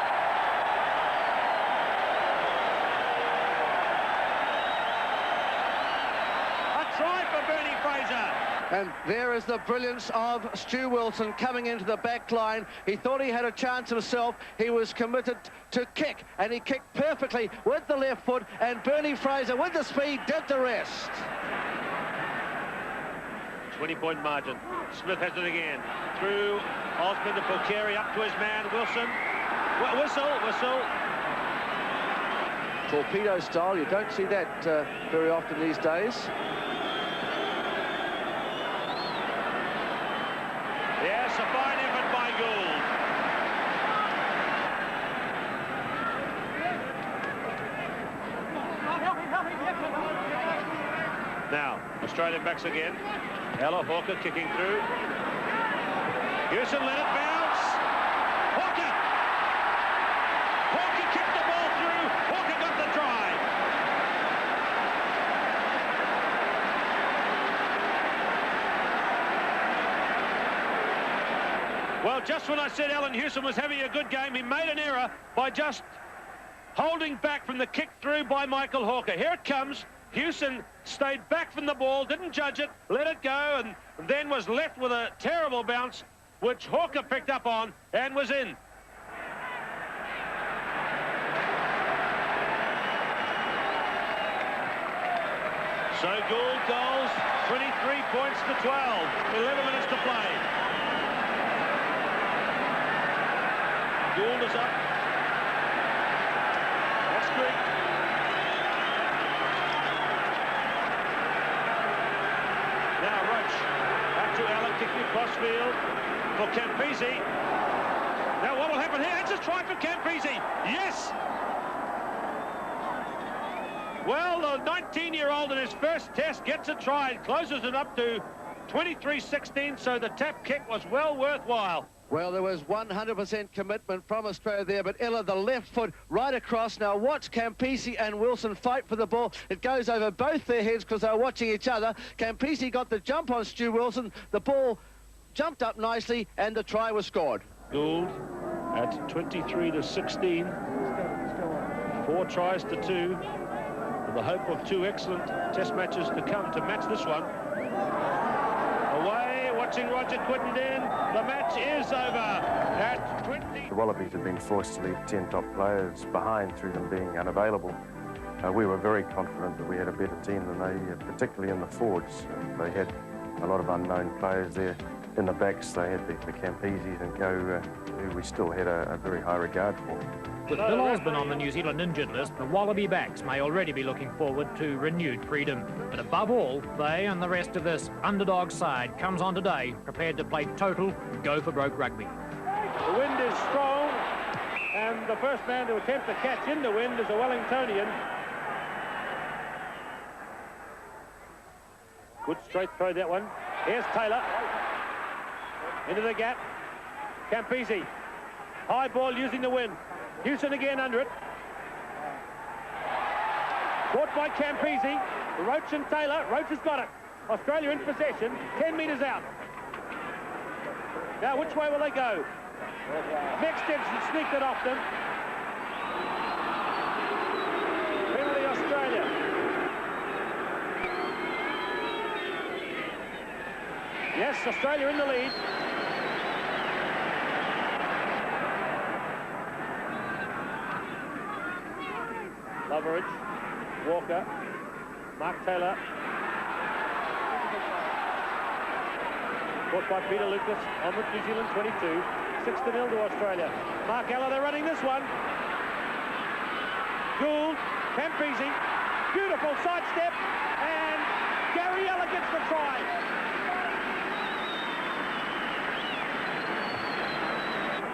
A try for Bernie Fraser. And there is the brilliance of Stu Wilson coming into the back line. He thought he had a chance himself. He was committed to kick, and he kicked perfectly with the left foot, and Bernie Fraser, with the speed, did the rest. 20-point margin. Smith has it again. Through Osmond to O'Carey, up to his man, Wilson. Whistle. Torpedo style, you don't see that very often these days. Yes, a fine effort by Gould. Now, Australian backs again. Ella Hawker kicking through. Hewson let it bounce. Hawker! Hawker kicked the ball through. Hawker got the try. Well, just when I said Alan Hewson was having a good game, he made an error by just holding back from the kick through by Michael Hawker. Here it comes. Hewson stayed back from the ball, didn't judge it, let it go, and then was left with a terrible bounce, which Hawker picked up on and was in. So Gould goals, 23 points to 12, 11 minutes to play. Gould is up. That's great. Now Roach. Back to Allen, kicking across field for Campese. Now what will happen here? It's a try for Campese. Yes! Well, the 19-year-old in his first test gets a try and closes it up to 23-16, so the tap kick was well worthwhile. Well, there was 100% commitment from Australia there, but Ella, the left foot right across. Now watch Campese and Wilson fight for the ball. It goes over both their heads because they were watching each other. Campese got the jump on Stu Wilson. The ball jumped up nicely, and the try was scored. Gould at 23-16. 4 tries to 2. With the hope of 2 excellent test matches to come to match this one. Away, watching Roger Quittenden. The match is over at 20. The Wallabies had been forced to leave 10 top players behind through them being unavailable. We were very confident that we had a better team than they, particularly in the forwards. They had a lot of unknown players there. In the backs, they had the Campeses and Go, who we still had a very high regard for. With Bill Osborne on the New Zealand injured list, the Wallaby backs may already be looking forward to renewed freedom. But above all, they and the rest of this underdog side comes on today prepared to play total go-for-broke rugby. The wind is strong, and the first man to attempt to catch in the wind is a Wellingtonian. Good straight throw, that one. Here's Taylor. Into the gap. Campese. High ball using the wind. Hewson again under it. Caught by Campese. Roach and Taylor. Roach has got it. Australia in possession. 10 metres out. Now, which way will they go? Next steps and sneaked it off them. Penalty Australia. Yes, Australia in the lead. Loveridge, Walker, Mark Taylor. Caught by Peter Lucas on the New Zealand 22. 6-0 to Australia. Mark Ella, they're running this one. Gould, Campese, beautiful sidestep, and Gary Ella gets the try.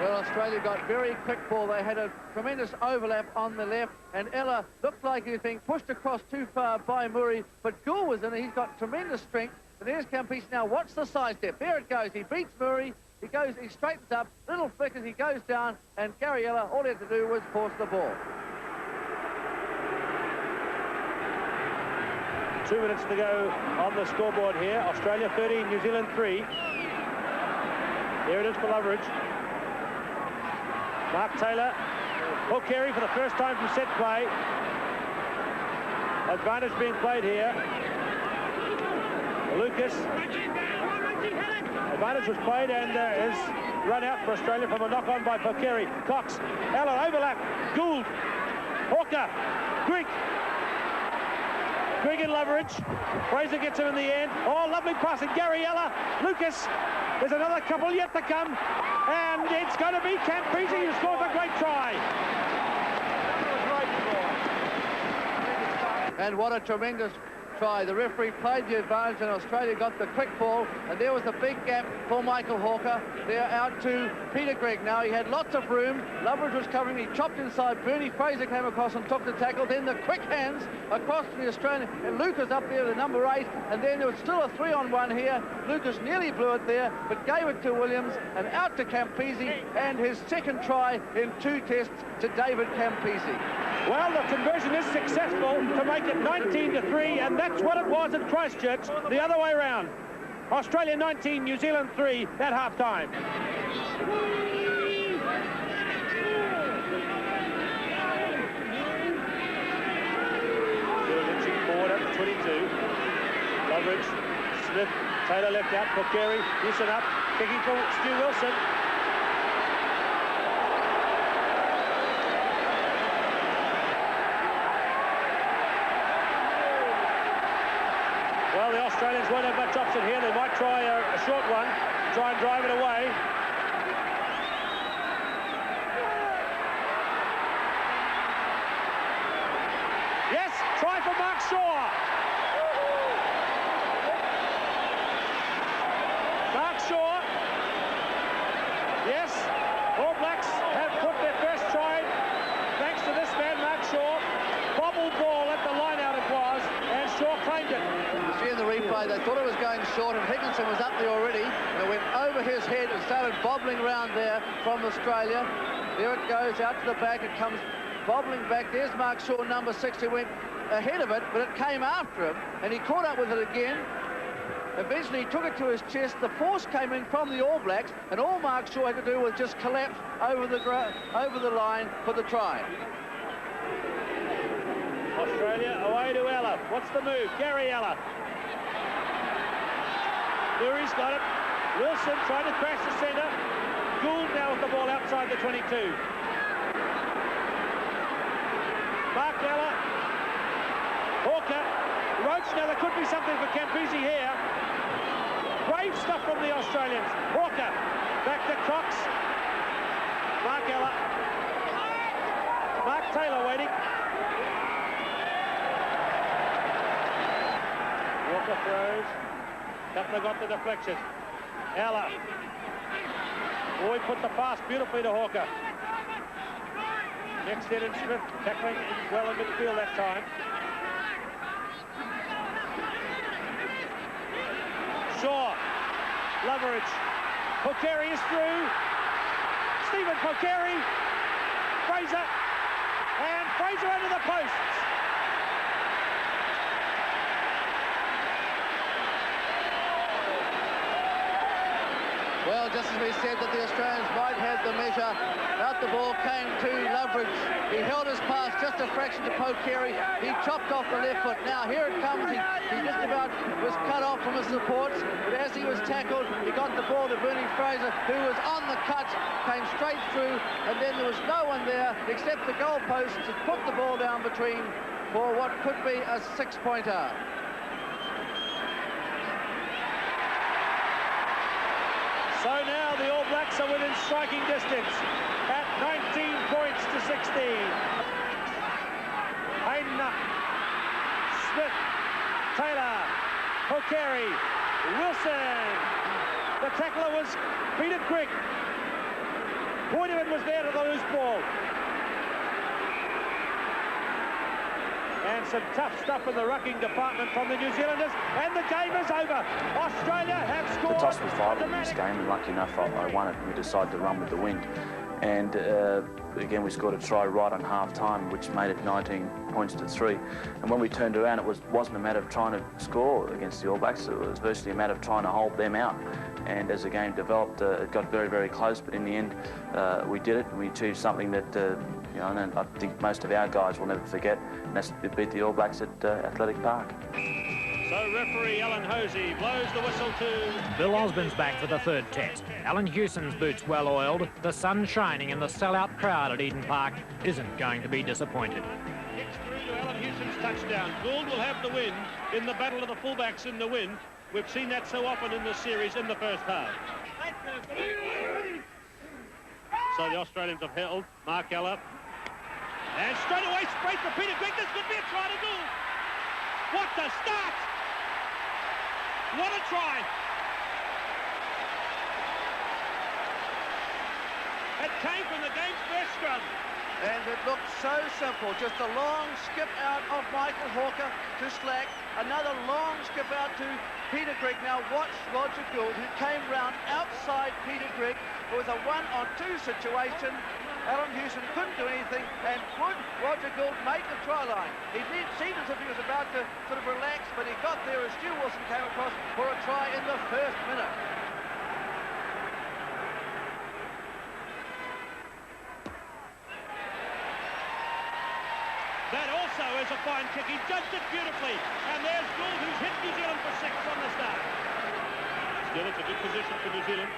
Well, Australia got very quick ball. They had a tremendous overlap on the left, and Ella looked like he was being pushed across too far by Murray, but Gould was in it. He's got tremendous strength. And there's Campese now. Watch the sidestep. There it goes. He beats Murray. He straightens up. Little flick as he goes down, and Gary Ella, all he had to do was force the ball. 2 minutes to go on the scoreboard here. Australia 13, New Zealand 3. Here it is for Loveridge. Mark Taylor, Hook Carey for the first time from set play. Advantage being played here. Lucas. Advantage was played, and there is run out for Australia from a knock-on by Pokeri. Cox, Ella overlap, Gould, Hawker, Grigg and Loveridge. Fraser gets him in the end. Oh, lovely pass, and Gary Ella, Lucas. There's another couple yet to come, and it's going to be Campese who scores a great try. And what a tremendous try. The referee played the advantage, and Australia got the quick ball, and there was the big gap for Michael Hawker. They're out to Peter Grigg now. He had lots of room. Loveridge was covering. He chopped inside. Bernie Fraser came across and took the tackle. Then the quick hands across to the Australian, and Lucas up there, the number 8, and then there was still a 3-on-1 here. Lucas nearly blew it there, but gave it to Williams, and out to Campese, and his second try in 2 tests to David Campese. Well, the conversion is successful to make it 19-3, and that's what it was at Christchurch, the other way around. Australia 19, New Zealand 3 at half-time. Inching forward up to 22. Loveridge, Smith, Taylor left out, Pokeri, Houston up, kicking for Stu Wilson. Well, the Australians won't have much option here. They might try a short one, try and drive it away. Yes, try for Mark Shaw. Mark Shaw. Yes, All Blacks have put their first try thanks to this man, Mark Shaw. Bobble ball at the line out it was, and Shaw claimed it. You see in the replay, they thought it was going short, and Higginson was up there already, and it went over his head and started bobbling around there from Australia. There it goes, out to the back, it comes bobbling back. There's Mark Shaw, number 6, who went ahead of it, but it came after him, and he caught up with it again. Eventually, he took it to his chest. The force came in from the All Blacks, and all Mark Shaw had to do was just collapse over the line for the try. Australia away to Ella. What's the move? Gary Ella. Murray's got it. Wilson trying to crash the centre. Gould now with the ball outside the 22. Mark Ella. Hawker. Roach. Now there could be something for Campese here. Brave stuff from the Australians. Hawker. Back to Cox. Mark Ella. Mark Taylor waiting. Walker throws. Cutler got the deflection. Ella. Oh, he put the pass beautifully to Hawker. Next in and Smith tackling well in midfield that time. Shaw. Loveridge. Pokeri is through. Stephen Pokeri. Fraser. And Fraser under the posts. Well, just as we said that the Australians might have the measure, out the ball came to Loveridge. He held his pass just a fraction to Poe Carey. He chopped off the left foot. Now here it comes. He just about was cut off from his supports, but as he was tackled, he got the ball to Bernie Fraser, who was on the cut, came straight through, and then there was no one there except the goalpost to put the ball down between for what could be a 6-pointer. So now the All Blacks are within striking distance at 19 points to 16. Hayden, Smith, Taylor, O'Carey, Wilson. The tackler was Peter Grigg. Boydeman was there to the loose ball. And some tough stuff in the rucking department from the New Zealanders, and the game is over. Australia have scored. The toss was vital in this game, and lucky enough I won it. We decided to run with the wind. And again, we scored a try right on half-time, which made it 19 points to 3. And when we turned around, it wasn't a matter of trying to score against the All Blacks. It was virtually a matter of trying to hold them out. And as the game developed, it got very, very close. But in the end, we did it. We achieved something that you know, and I think most of our guys will never forget. And that's to beat the All Blacks at Athletic Park. So referee Alan Hosey blows the whistle to... Bill Osborne's back for the third test. Alan Hewson's boots well oiled, the sun shining, and the sellout crowd at Eden Park isn't going to be disappointed. Kicks through to Alan Hewson's touchdown. Gould will have the win in the battle of the fullbacks in the wind. We've seen that so often in this series in the first half. So the Australians have held Mark Ella. And straight away, straight for Peter Grigg. This could be a try to Gould. What a start! What a try! It came from the game's first scrum. And it looked so simple. Just a long skip out of Michael Hawker to Slack. Another long skip out to Peter Grigg. Now watch Roger Gould, who came round outside Peter Grigg. It was a 1-on-2 situation. Alan Hewson couldn't do anything, and would Roger Gould make the try line? He seemed as if he was about to sort of relax, but he got there as Stu Wilson came across for a try in the first minute. That also is a fine kick. He judged it beautifully. And there's Gould, who's hit New Zealand for 6 on the start. Still, it's a good position for New Zealand.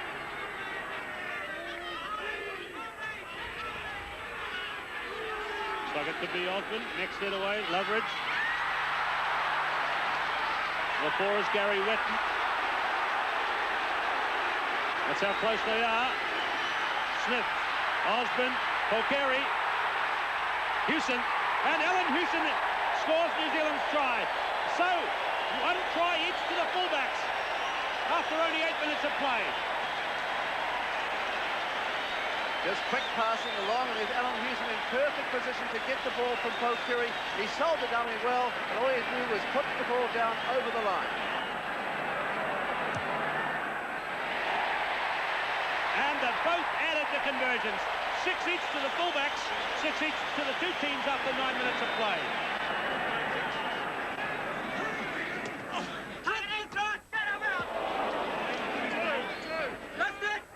Looks like it could be Osborne. Next head away, Loveridge. The 4 is Gary Wetton. That's how close they are. Smith, Osborne, Polcari, Hewson. And Alan Hewson scores New Zealand's try. So, 1 try each to the fullbacks after only 8 minutes of play. Just quick passing along, and there's Alan Hewson in perfect position to get the ball from Polcari. He sold the dummy well, and all he had to do was put the ball down over the line. And they've both added the conversions. 6 each to the fullbacks, 6 each to the 2 teams after 9 minutes of play.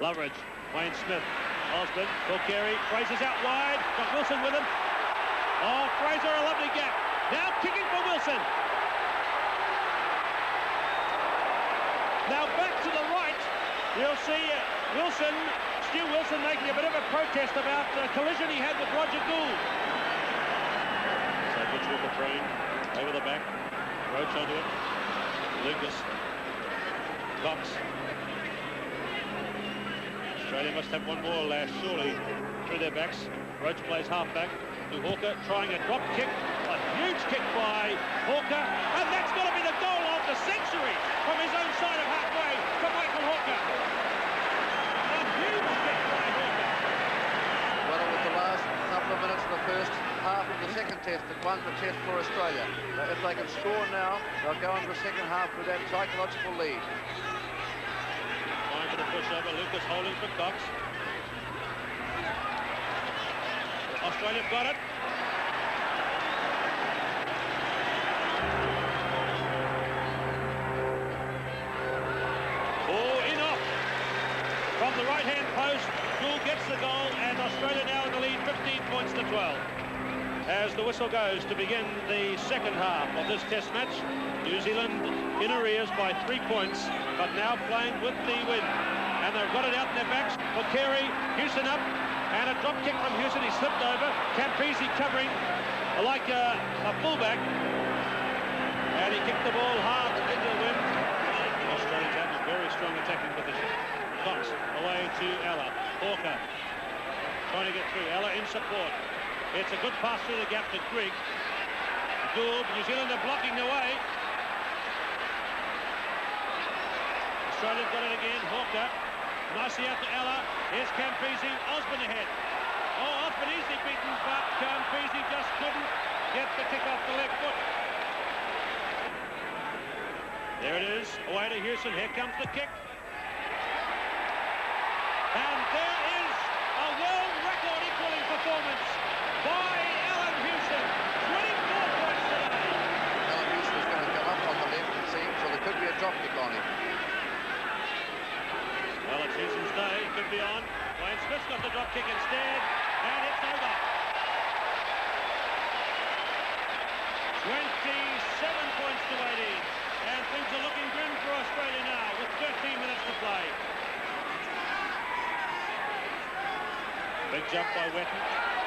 Loveridge, Wayne Smith, Osborne, Polcari, Fraser's out wide, got Wilson with him. Oh, Fraser, a lovely gap. Now kicking for Wilson. Now back to the right, you'll see Wilson, Stu Wilson making a bit of a protest about a collision he had with Roger Gould. So Butch Walker throwing over the back, Roach onto it, Lucas, Cox. Australia must have one more last, surely, through their backs. Roach plays half-back to Hawker, trying a drop kick. A huge kick by Hawker, and that's got to be the goal of the century from his own side of halfway to Michael Hawker. A huge kick by Hawker. Well, it was the last couple of minutes of the first half of the second test that won the test for Australia. If they can score now, they'll go into the second half with that psychological lead. Going for the pushover, Lucas holding for Cox. Australia got it. Oh, in off. left-hand post. Gould gets the goal, and Australia now in the lead, 15 points to 12. As the whistle goes to begin the second half of this test match, New Zealand in arrears by 3 points, but now playing with the win. And they've got it out in their backs for Carey. Houston up, and a drop kick from Houston. He slipped over. Campese covering like a fullback. And he kicked the ball hard into the wind. Australians have a very strong attacking position. Cox away to Ella. Hawker trying to get through. Ella in support. It's a good pass through the gap to Grigg. Gould, New Zealand are blocking the way. Australia's got it again. Hawker. Nicely out to Ella. Here's Campese. Osborne ahead. Oh, Osborne easily beaten, but Campese just couldn't get the kick off the left foot. There it is. Away to Houston. Here comes the kick. And there is a world record equaling performance by Alan Houston. 24 points today. Alan Houston is going to come up on the left, it seems, so there could be a drop kick on him. Well, it's Houston's day. It could be on. Wayne Smith's got the drop kick instead, and it's over. 27 points to 18. And things are looking grim for Australia now with 13 minutes to play. Big jump by Wetton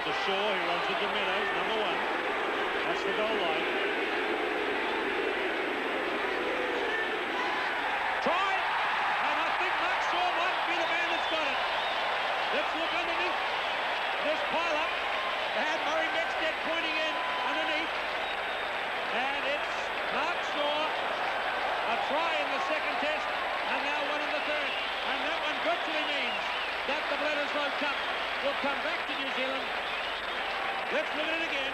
to Shaw. He runs into Meadows, number 1. That's the goal line. Try! And I think Mark Shaw might be the man that's got it. Let's look underneath this pile-up. And Murray Mexted pointing in underneath. And it's Mark Shaw. A try in the second test, and now one in the third. And that one virtually means that the Bledisloe Cup will come back to New Zealand. Let's look at it again.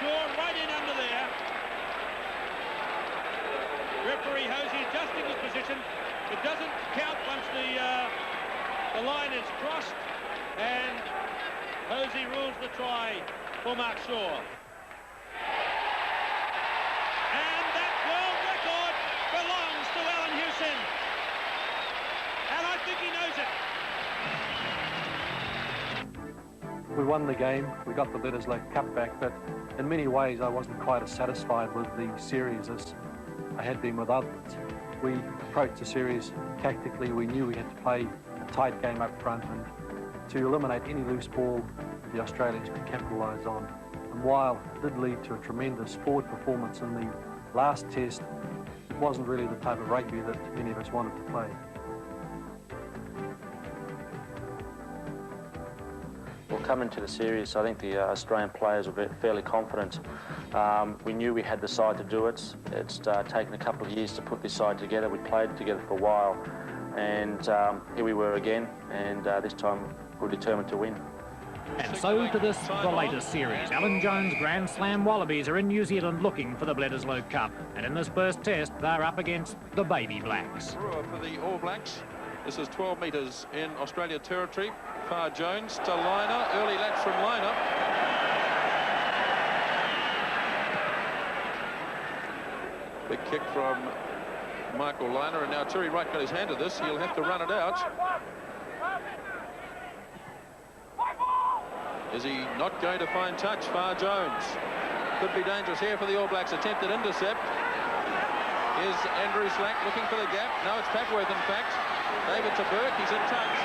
Shaw right in under there. Referee Hosey adjusting his position. It doesn't count once the line is crossed, and Hosey rules the try for Mark Shaw. Belongs to Alan Houston, and I think he knows it. We won the game, we got the Bledisloe Cup back, but in many ways I wasn't quite as satisfied with the series as I had been with others. We approached the series tactically. We knew we had to play a tight game up front, and to eliminate any loose ball the Australians could capitalise on. And while it did lead to a tremendous forward performance in the last test, it wasn't really the type of rugby that many of us wanted to play. Well, coming to the series, I think the Australian players were fairly confident. We knew we had the side to do it. It's taken a couple of years to put this side together. We played together for a while, and here we were again, and this time we're determined to win. And so to this, the latest series. Alan Jones' Grand Slam Wallabies are in New Zealand looking for the Bledisloe Cup. And in this first test, they're up against the Baby Blacks. For the All Blacks, this is 12 metres in Australia territory. Far Jones to Liner, early latch from Liner. Big kick from Michael Liner, and now Terry Wright got his hand to this. He'll have to run it out. Is he not going to find touch? Far Jones. Could be dangerous here for the All Blacks. Attempted intercept. Here's Andrew Slack looking for the gap. No, it's Packworth, in fact. David to Burke. He's in touch.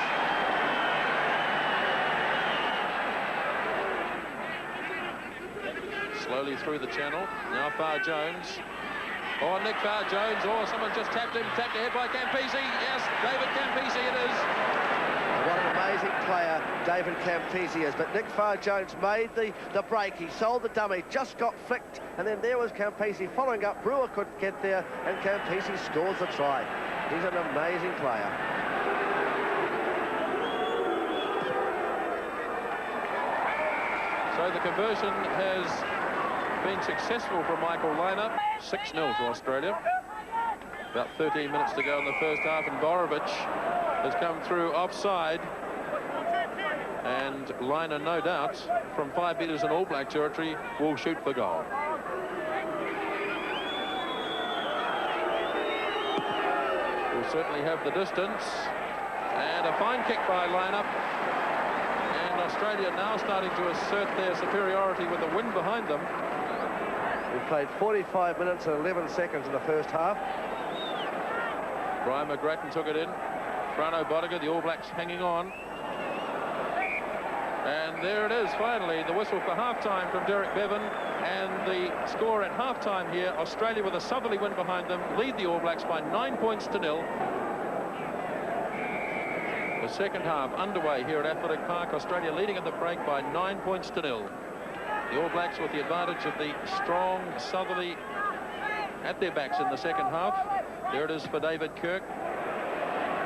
Slowly through the channel. Now Far Jones. Oh, Nick Far Jones. Oh, someone just tapped him. Tapped ahead by Campese. Yes, David Campese it is. What an amazing player David Campese is. But Nick Farr-Jones made the break. He sold the dummy, just got flicked, and then there was Campese following up. Brewer couldn't get there, and Campese scores the try. He's an amazing player. So the conversion has been successful for Michael Liner. 6-0 to Australia. About 13 minutes to go in the first half, and Borovic has come through offside, and Liner, no doubt, from 5 metres in All Black territory, will shoot for goal. Will certainly have the distance. And a fine kick by line-up. And Australia now starting to assert their superiority with the wind behind them. We've played 45 minutes and 11 seconds in the first half. Brian McGrattan took it in. Frano Bodega, the All Blacks hanging on. And there it is, finally, the whistle for half-time from Derek Bevan. And the score at half-time here, Australia with a southerly wind behind them, lead the All Blacks by 9 points to 0. The second half underway here at Athletic Park. Australia leading at the break by 9 points to 0. The All Blacks with the advantage of the strong southerly at their backs in the second half. There it is for David Kirk.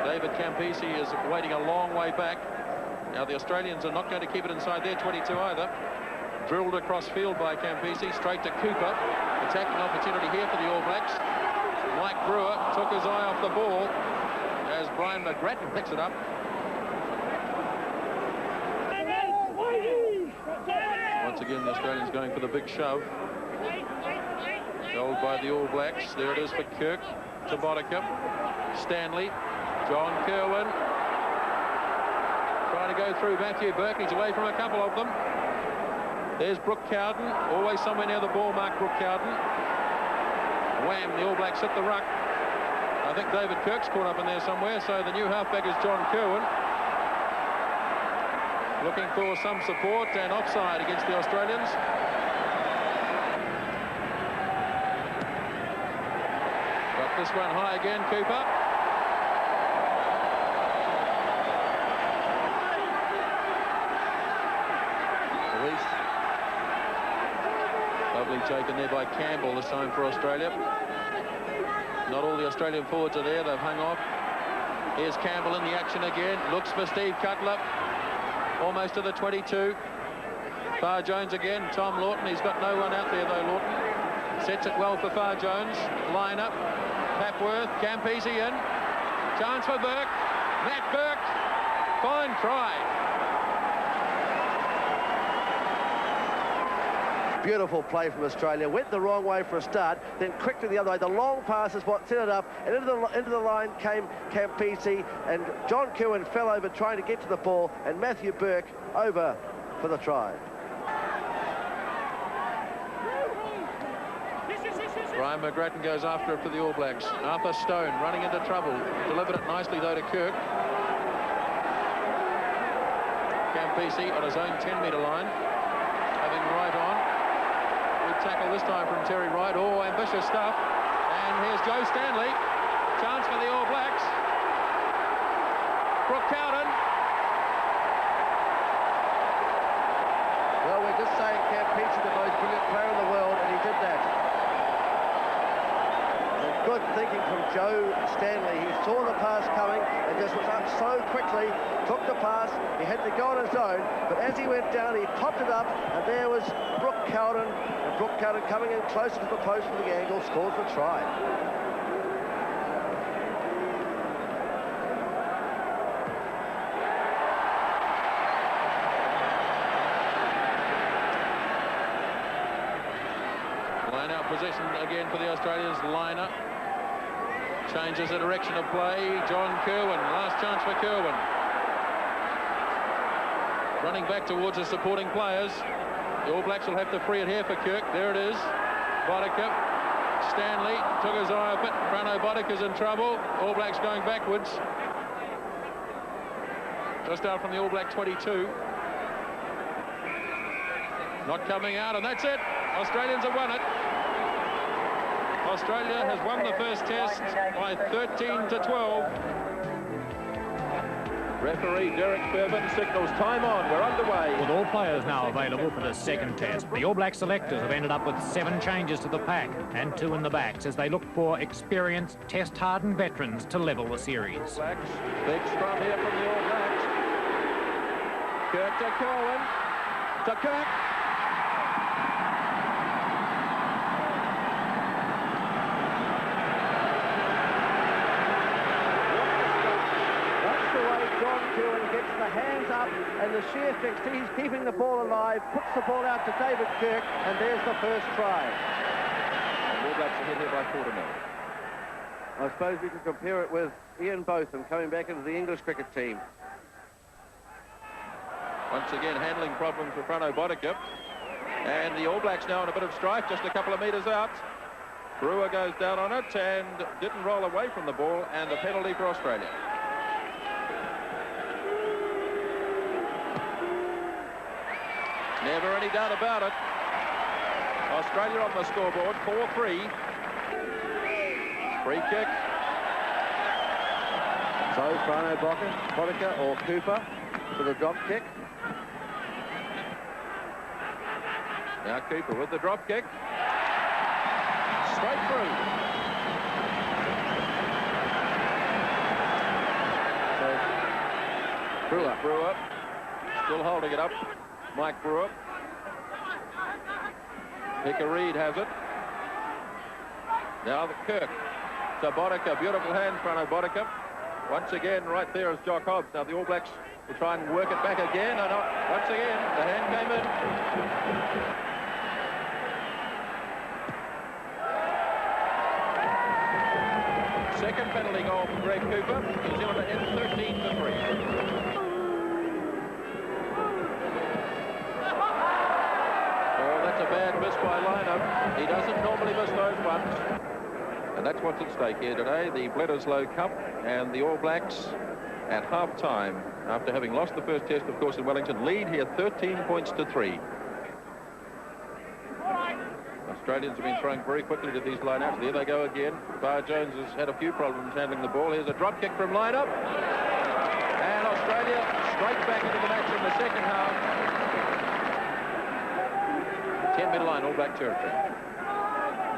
David Campisi is waiting a long way back. Now the Australians are not going to keep it inside their 22 either. Drilled across field by Campisi, straight to Cooper. Attacking opportunity here for the All Blacks. Mike Brewer took his eye off the ball as Brian McGrattan picks it up. Once again, the Australians going for the big shove. Held by the All Blacks. There it is for Kirk to Bodicum. Stanley. John Kerwin. Trying to go through Matthew Burke. He's away from a couple of them. There's Brooke Cowden. Always somewhere near the ball, Mark Brooke Cowden. Wham, the All Blacks hit the ruck. I think David Kirk's caught up in there somewhere, so the new halfback is John Kerwin. Looking for some support and offside against the Australians. Got this one high again, Cooper. Lovely taken there by Campbell this time for Australia. Not all the Australian forwards are there, they've hung off. Here's Campbell in the action again. Looks for Steve Cutler. Almost to the 22. Far Jones again. Tom Lawton. He's got no one out there though, Lawton. Sets it well for Far Jones. Line up. Papworth. Campisi in. Chance for Burke. Matt Burke. Fine try. Beautiful play from Australia. Went the wrong way for a start, then quickly the other way. The long pass is what set it up, and into the line came Campisi, and John Kerwin fell over trying to get to the ball, and Matthew Burke over for the try. Brian McGrattan goes after it for the All Blacks. Arthur Stone running into trouble. Delivered it nicely though to Kirk. Campisi on his own 10-metre line, having right on. Tackle this time from Terry Wright. Oh, ambitious stuff. And here's Joe Stanley. Chance for the All Blacks. Brooke Cowden. Well, we're just saying Campisi, the most brilliant player in the world, and he did that. And good thinking from Joe Stanley. He saw the pass coming and just was up so quickly, took the pass. He had to go on his own, but as he went down, he popped it up, and there was Brooke Cowden. Brooke Cowden coming in closer to the post from the angle, scored the try. Line out position again for the Australians. Liner changes the direction of play. John Kerwin, last chance for Kerwin. Running back towards the supporting players. The All Blacks will have to free it here for Kirk. There it is. Bodicum. Stanley took his eye off it. Frano Bodicum's in trouble. All Blacks going backwards. Just out from the All Black 22. Not coming out, and that's it. Australians have won it. Australia has won the first test by 13 to 12. Referee Derek Bevan signals time on. We're underway. With all players now available for the second test, the All Black selectors have ended up with 7 changes to the pack and 2 in the backs as they look for experienced, test-hardened veterans to level the series. Blacks. Big scrum here from the All Blacks. Kirk to Kerwin. To Kirk. Hands up and the sheer fix. He's keeping the ball alive, puts the ball out to David Kirk, and there's the first try. The All Blacks are hit here by 4 to 0. I suppose we can compare it with Ian Botham coming back into the English cricket team. Once again, handling problems for Frano Bodicip. And the All Blacks now in a bit of strife, just a couple of metres out. Brewer goes down on it and didn't roll away from the ball, and a penalty for Australia. Never any doubt about it. Australia on the scoreboard, 4-3. Free kick. So Frano Bodicip or Cooper for the drop kick. Now Cooper with the drop kick. Straight through. So Brewer still holding it up. Mike Brewer. Hicker Reid has it. Now the Kirk. So Bodicip, beautiful hand, Frano Bodicip. Once again, right there is Jock Hobbs. Now the All Blacks will try and work it back again. And once again, the hand came in. Second penalty goal for Greg Cooper. New Zealand ahead 13-3. That's a bad miss by lineup. He doesn't normally miss those ones. And that's what's at stake here today, the Bledisloe Cup, and the All Blacks at half-time, after having lost the first test, of course, in Wellington, lead here 13 points to 3. Australians have been throwing very quickly to these lineouts. There they go again. Bar Jones has had a few problems handling the ball. Here's a drop kick from lineup. And Australia straight back into the match in the second half. 10-metre line, All Black territory.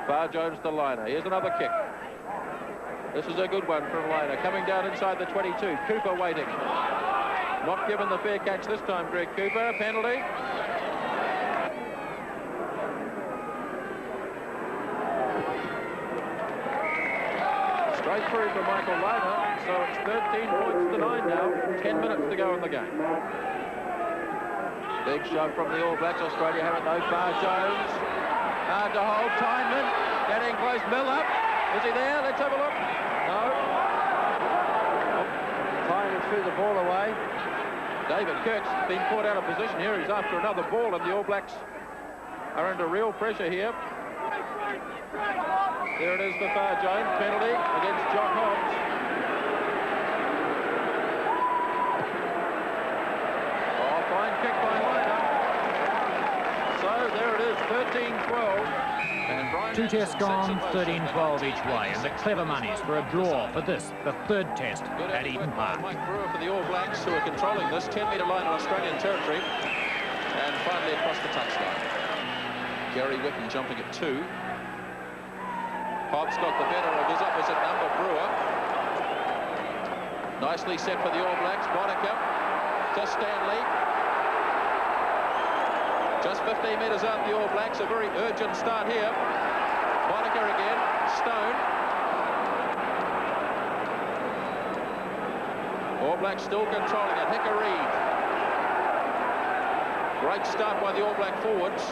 Bar Jones to Liner. Here's another kick. This is a good one from Liner. Coming down inside the 22. Cooper waiting. Not given the fair catch this time, Greg Cooper. Penalty. Straight through for Michael Liner. So it's 13 points to 9 now. 10 minutes to go in the game. Big shove from the All Blacks. Australia have it though. Bar Jones. Hard to hold. Tyneman getting close. Miller. Is he there? Let's have a look. No. Tyneman threw the ball away. David Kirk's been caught out of position here. He's after another ball, and the All Blacks are under real pressure here. There it is for Bar Jones. Penalty against Jock Hobbs. Oh, fine kick by Liner. So there it is, 13-12. And Brian 2 tests gone, 13-12 each way, and the clever money's for a draw for this, the third test at Eden Park. Mike Brewer for the All Blacks, who are controlling this 10-metre line on Australian territory, and finally across the touchline. Gary Whitten jumping at 2. Hobbs got the better of his opposite number, Brewer. Nicely set for the All Blacks. Bodicip to Stanley. Just 15 metres out the All Blacks. A very urgent start here. Bodicip again. Stone. All Blacks still controlling it. Hicker Reid. Great start by the All Black forwards.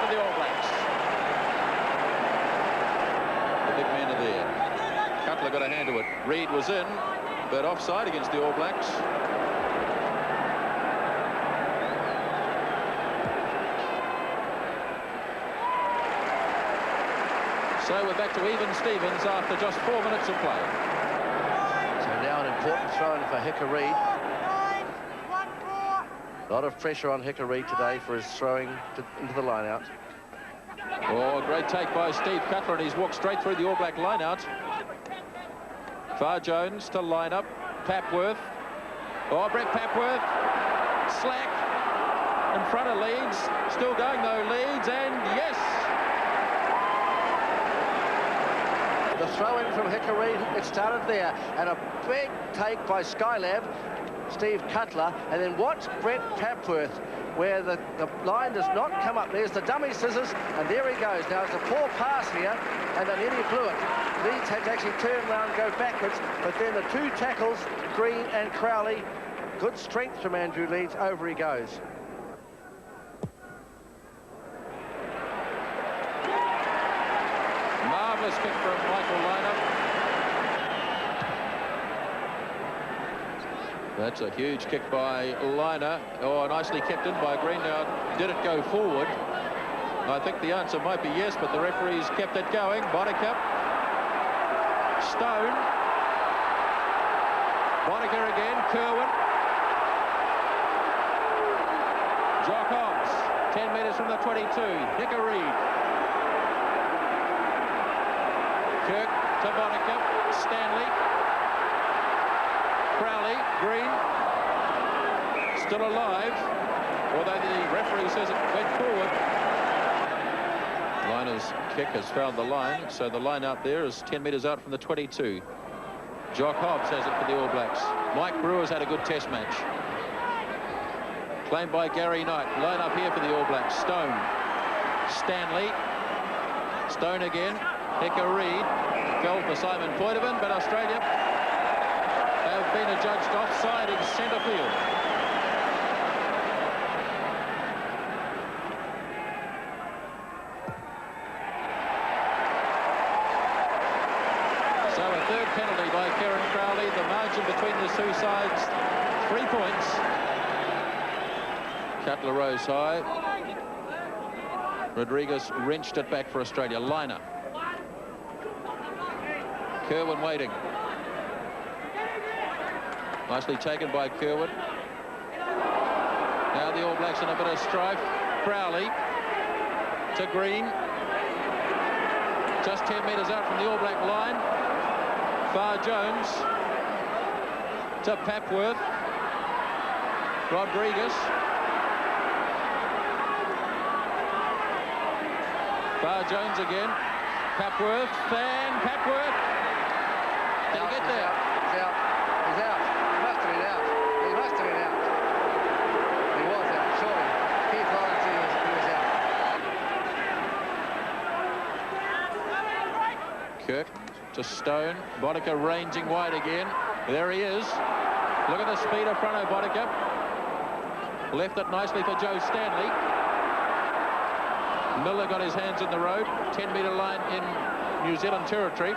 The All Blacks. The big men are there. Cutler got a hand to it. Reid was in, but offside against the All Blacks. So we're back to even Stevens after just 4 minutes of play. So now an important throw-in for Hicker Reid. A lot of pressure on Hicker Reid today for his throwing into the line-out. Oh, great take by Steve Cutler, and he's walked straight through the All Black line-out. Bar Jones to line up. Papworth. Oh, Brett Papworth. Slack in front of Leeds. Still going, though, Leeds, and yes! The throw-in from Hicker Reid, it started there, and a big take by Skylab. Steve Cutler, and then watch Brett Papworth, where the line does not come up. There's the dummy scissors, and there he goes. Now it's a poor pass here, and then he blew it. Leeds had to actually turn around and go backwards, but then the two tackles, Green and Crowley, Good strength from Andrew Leeds. Over he goes. Marvellous kick from Michael Liner. That's a huge kick by Liner. Oh, nicely kept in by Green. Now, did it go forward? I think the answer might be yes, but the referees kept it going. Boddicker. Stone. Boddicker again. Kerwin. Jock Hobbs. 10 metres from the 22. Nicker Reed. Kirk to Boddicker. Stanley. Crowley. Green. Still alive, although the referee says it went forward. Liner's kick has found the line, so the line out there is 10 metres out from the 22. Jock Hobbs has it for the All Blacks. Mike Brewer's had a good test match. Claimed by Gary Knight. Line up here for the All Blacks. Stone. Stanley. Stone again. Nicker Reed. Fell for Simon Poitevin, but Australia have been adjudged offside in centre field. So a third penalty by Kieran Crowley. The margin between the two sides, 3 points. Cutler rose high. Rodriguez wrenched it back for Australia. Liner. Kerwin waiting. Nicely taken by Kerwin. Now the All Blacks in a bit of strife. Crowley to Green. Just 10 metres out from the All Black line. Far Jones to Papworth. Rodriguez. Far Jones again. Papworth. Fan Papworth. Did he get there? He's out. He's out. He must have been out. He must have been out. He was out, surely. Keith Lawrence, he was out. Kirk to Stone. Boddicker ranging wide again. There he is. Look at the speed of front of Boddicker. Left it nicely for Joe Stanley. Miller got his hands in the road. 10-metre line in New Zealand territory.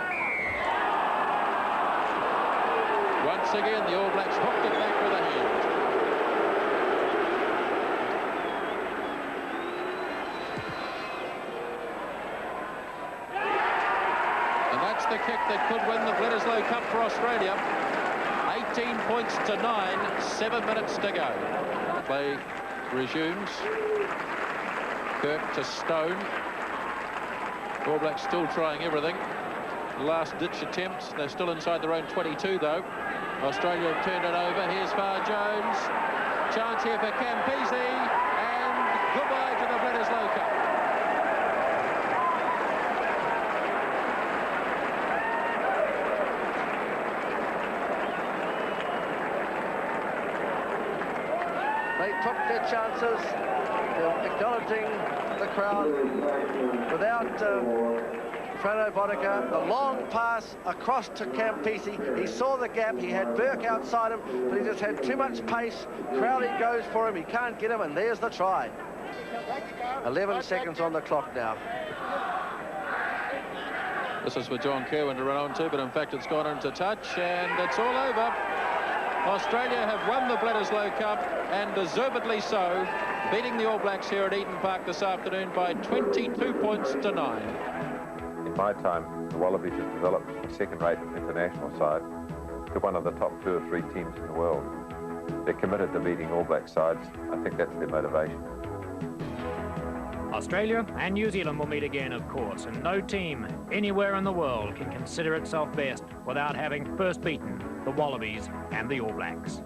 Once again, the All Blacks hooked it back with a hand. And that's the kick that could win the Bledisloe Cup for Australia. 18 points to 9, 7 minutes to go. Play resumes. Kirk to Stone. All Blacks still trying everything. Last-ditch attempts. They're still inside their own 22, though. Australia have turned it over. Here's Far Jones. Chance here for Campese. And goodbye to the Bledisloe Cup. They took their chances. They're acknowledging the crowd without Frano Boddicker. The long pass across to Campese. He saw the gap. He had Burke outside him, but he just had too much pace. Crowley goes for him. He can't get him, and there's the try. 11 seconds on the clock now. This is for John Kerwin to run on to, but in fact it's gone into touch, and it's all over. Australia have won the Bledisloe Cup, and deservedly so, beating the All Blacks here at Eden Park this afternoon by 22 points to 9. In my time, the Wallabies have developed a second-rate international side to one of the top 2 or 3 teams in the world. They're committed to beating All Black sides. I think that's their motivation. Australia and New Zealand will meet again, of course, and no team anywhere in the world can consider itself best without having first beaten the Wallabies and the All Blacks.